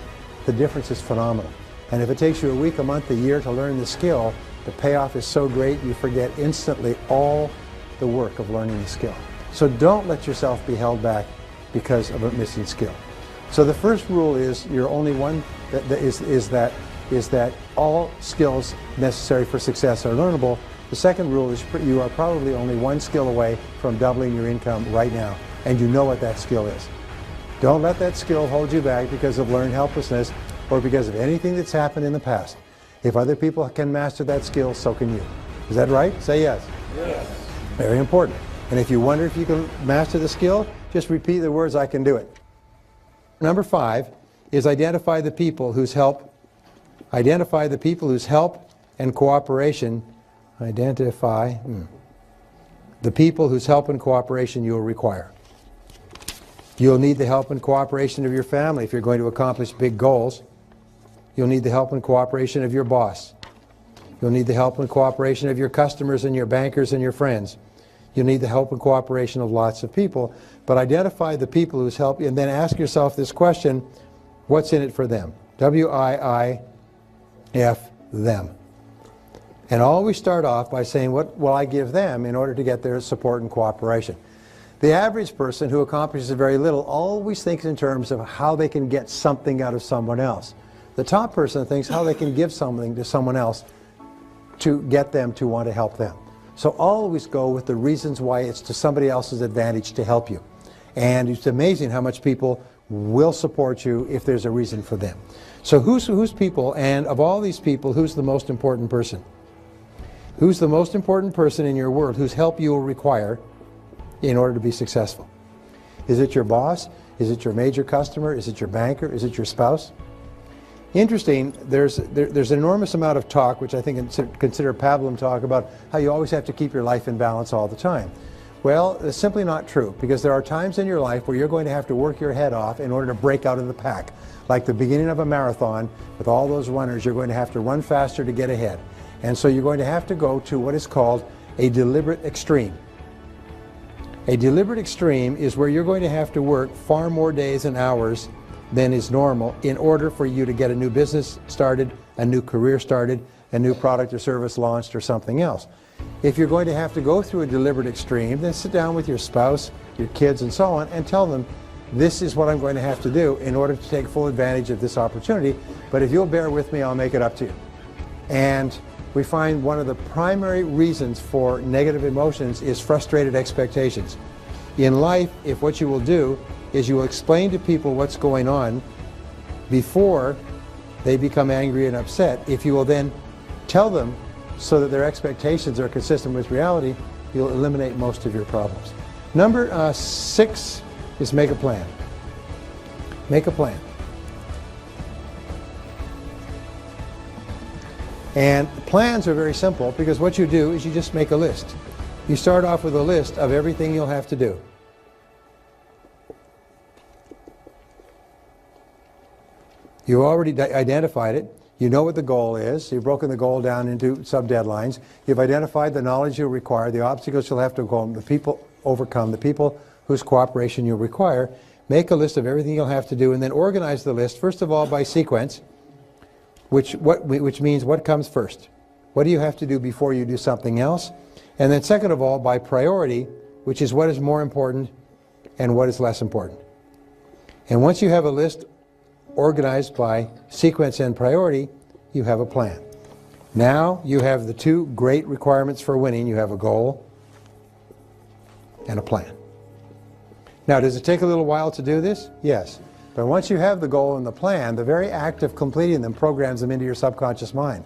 the difference is phenomenal. And if it takes you a week, a month, a year to learn the skill, the payoff is so great you forget instantly all the work of learning the skill. So don't let yourself be held back because of a missing skill. So the first rule is you're only one, is that all skills necessary for success are learnable. The second rule is you are probably only one skill away from doubling your income right now, and you know what that skill is. Don't let that skill hold you back because of learned helplessness or because of anything that's happened in the past. If other people can master that skill, so can you. Is that right? Say yes. Yes. Very important. And if you wonder if you can master the skill, just repeat the words, I can do it. Number 5 is identify the people whose help and cooperation, the people whose help and cooperation you will require. You'll need the help and cooperation of your family if you're going to accomplish big goals. You'll need the help and cooperation of your boss. You'll need the help and cooperation of your customers and your bankers and your friends. You'll need the help and cooperation of lots of people. But identify the people who's helped you and then ask yourself this question, what's in it for them? W-I-I-F, them. And always start off by saying, what will I give them in order to get their support and cooperation? The average person who accomplishes very little always thinks in terms of how they can get something out of someone else. The top person thinks how they can give something to someone else to get them to want to help them. So always go with the reasons why it's to somebody else's advantage to help you. And it's amazing how much people will support you if there's a reason for them. So who's people, and of all these people, who's the most important person? Who's the most important person in your world whose help you will require in order to be successful? Is it your boss? Is it your major customer? Is it your banker? Is it your spouse? Interesting, there's an enormous amount of talk, which I think consider pablum talk, about how you always have to keep your life in balance all the time. Well, it's simply not true, because there are times in your life where you're going to have to work your head off in order to break out of the pack. Like the beginning of a marathon, with all those runners, you're going to have to run faster to get ahead. And so you're going to have to go to what is called a deliberate extreme. A deliberate extreme is where you're going to have to work far more days and hours than is normal in order for you to get a new business started, a new career started, a new product or service launched, or something else. If you're going to have to go through a deliberate extreme, then sit down with your spouse, your kids, and so on, and tell them, this is what I'm going to have to do in order to take full advantage of this opportunity, but if you'll bear with me, I'll make it up to you. And we find one of the primary reasons for negative emotions is frustrated expectations. In life, if what you will do is you will explain to people what's going on before they become angry and upset, if you will then tell them so that their expectations are consistent with reality, you'll eliminate most of your problems. Number 6 is make a plan. Make a plan. And plans are very simple, because what you do is you just make a list. You start off with a list of everything you'll have to do. You already identified it. You know what the goal is. You've broken the goal down into sub-deadlines. You've identified the knowledge you'll require, the obstacles you'll have to overcome, the people whose cooperation you'll require. Make a list of everything you'll have to do, and then organize the list, first of all, by sequence, which means what comes first. What do you have to do before you do something else? And then second of all, by priority, which is what is more important and what is less important. And once you have a list organized by sequence and priority, you have a plan. Now you have the two great requirements for winning. You have a goal and a plan. Now, does it take a little while to do this? Yes. But once you have the goal and the plan, the very act of completing them programs them into your subconscious mind.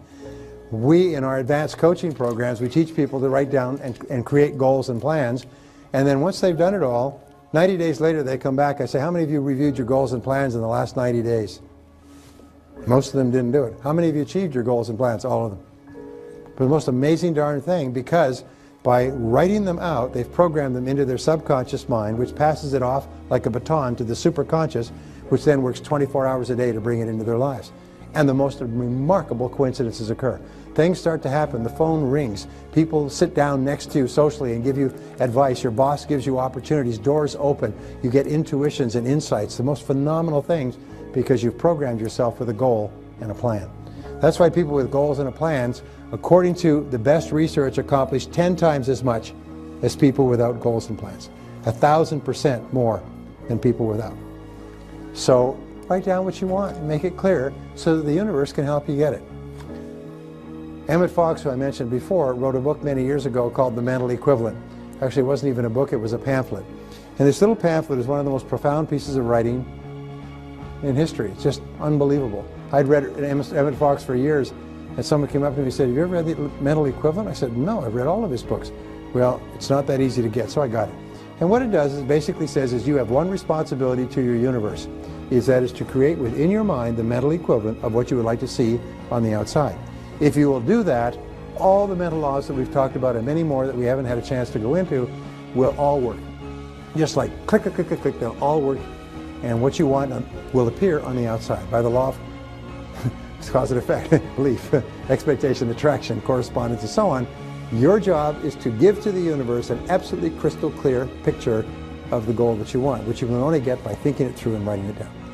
We, in our advanced coaching programs, we teach people to write down and create goals and plans. And then once they've done it all, 90 days later they come back. I say, how many of you reviewed your goals and plans in the last 90 days? Most of them didn't do it. How many of you achieved your goals and plans? All of them. But the most amazing darn thing, because by writing them out, they've programmed them into their subconscious mind, which passes it off like a baton to the superconscious, which then works 24 hours a day to bring it into their lives. And the most remarkable coincidences occur. Things start to happen. The phone rings. People sit down next to you socially and give you advice. Your boss gives you opportunities. Doors open. You get intuitions and insights, the most phenomenal things, because you've programmed yourself with a goal and a plan. That's why people with goals and plans, according to the best research, accomplish 10 times as much as people without goals and plans. 1,000% more than people without. So write down what you want and make it clear so that the universe can help you get it. Emmett Fox, who I mentioned before, wrote a book many years ago called The Mental Equivalent. Actually, it wasn't even a book, it was a pamphlet. And this little pamphlet is one of the most profound pieces of writing in history. It's just unbelievable. I'd read Emmett Fox for years, and someone came up to me and said, have you ever read The Mental Equivalent? I said, no, I've read all of his books. Well, it's not that easy to get, so I got it. And what it does is basically says is you have one responsibility to your universe, is to create within your mind the mental equivalent of what you would like to see on the outside. If you will do that, all the mental laws that we've talked about and many more that we haven't had a chance to go into will all work. Just like click, click, click, click, click, they'll all work, and what you want will appear on the outside by the law of cause and effect, belief, expectation, attraction, correspondence, and so on. Your job is to give to the universe an absolutely crystal clear picture of the goal that you want, which you can only get by thinking it through and writing it down.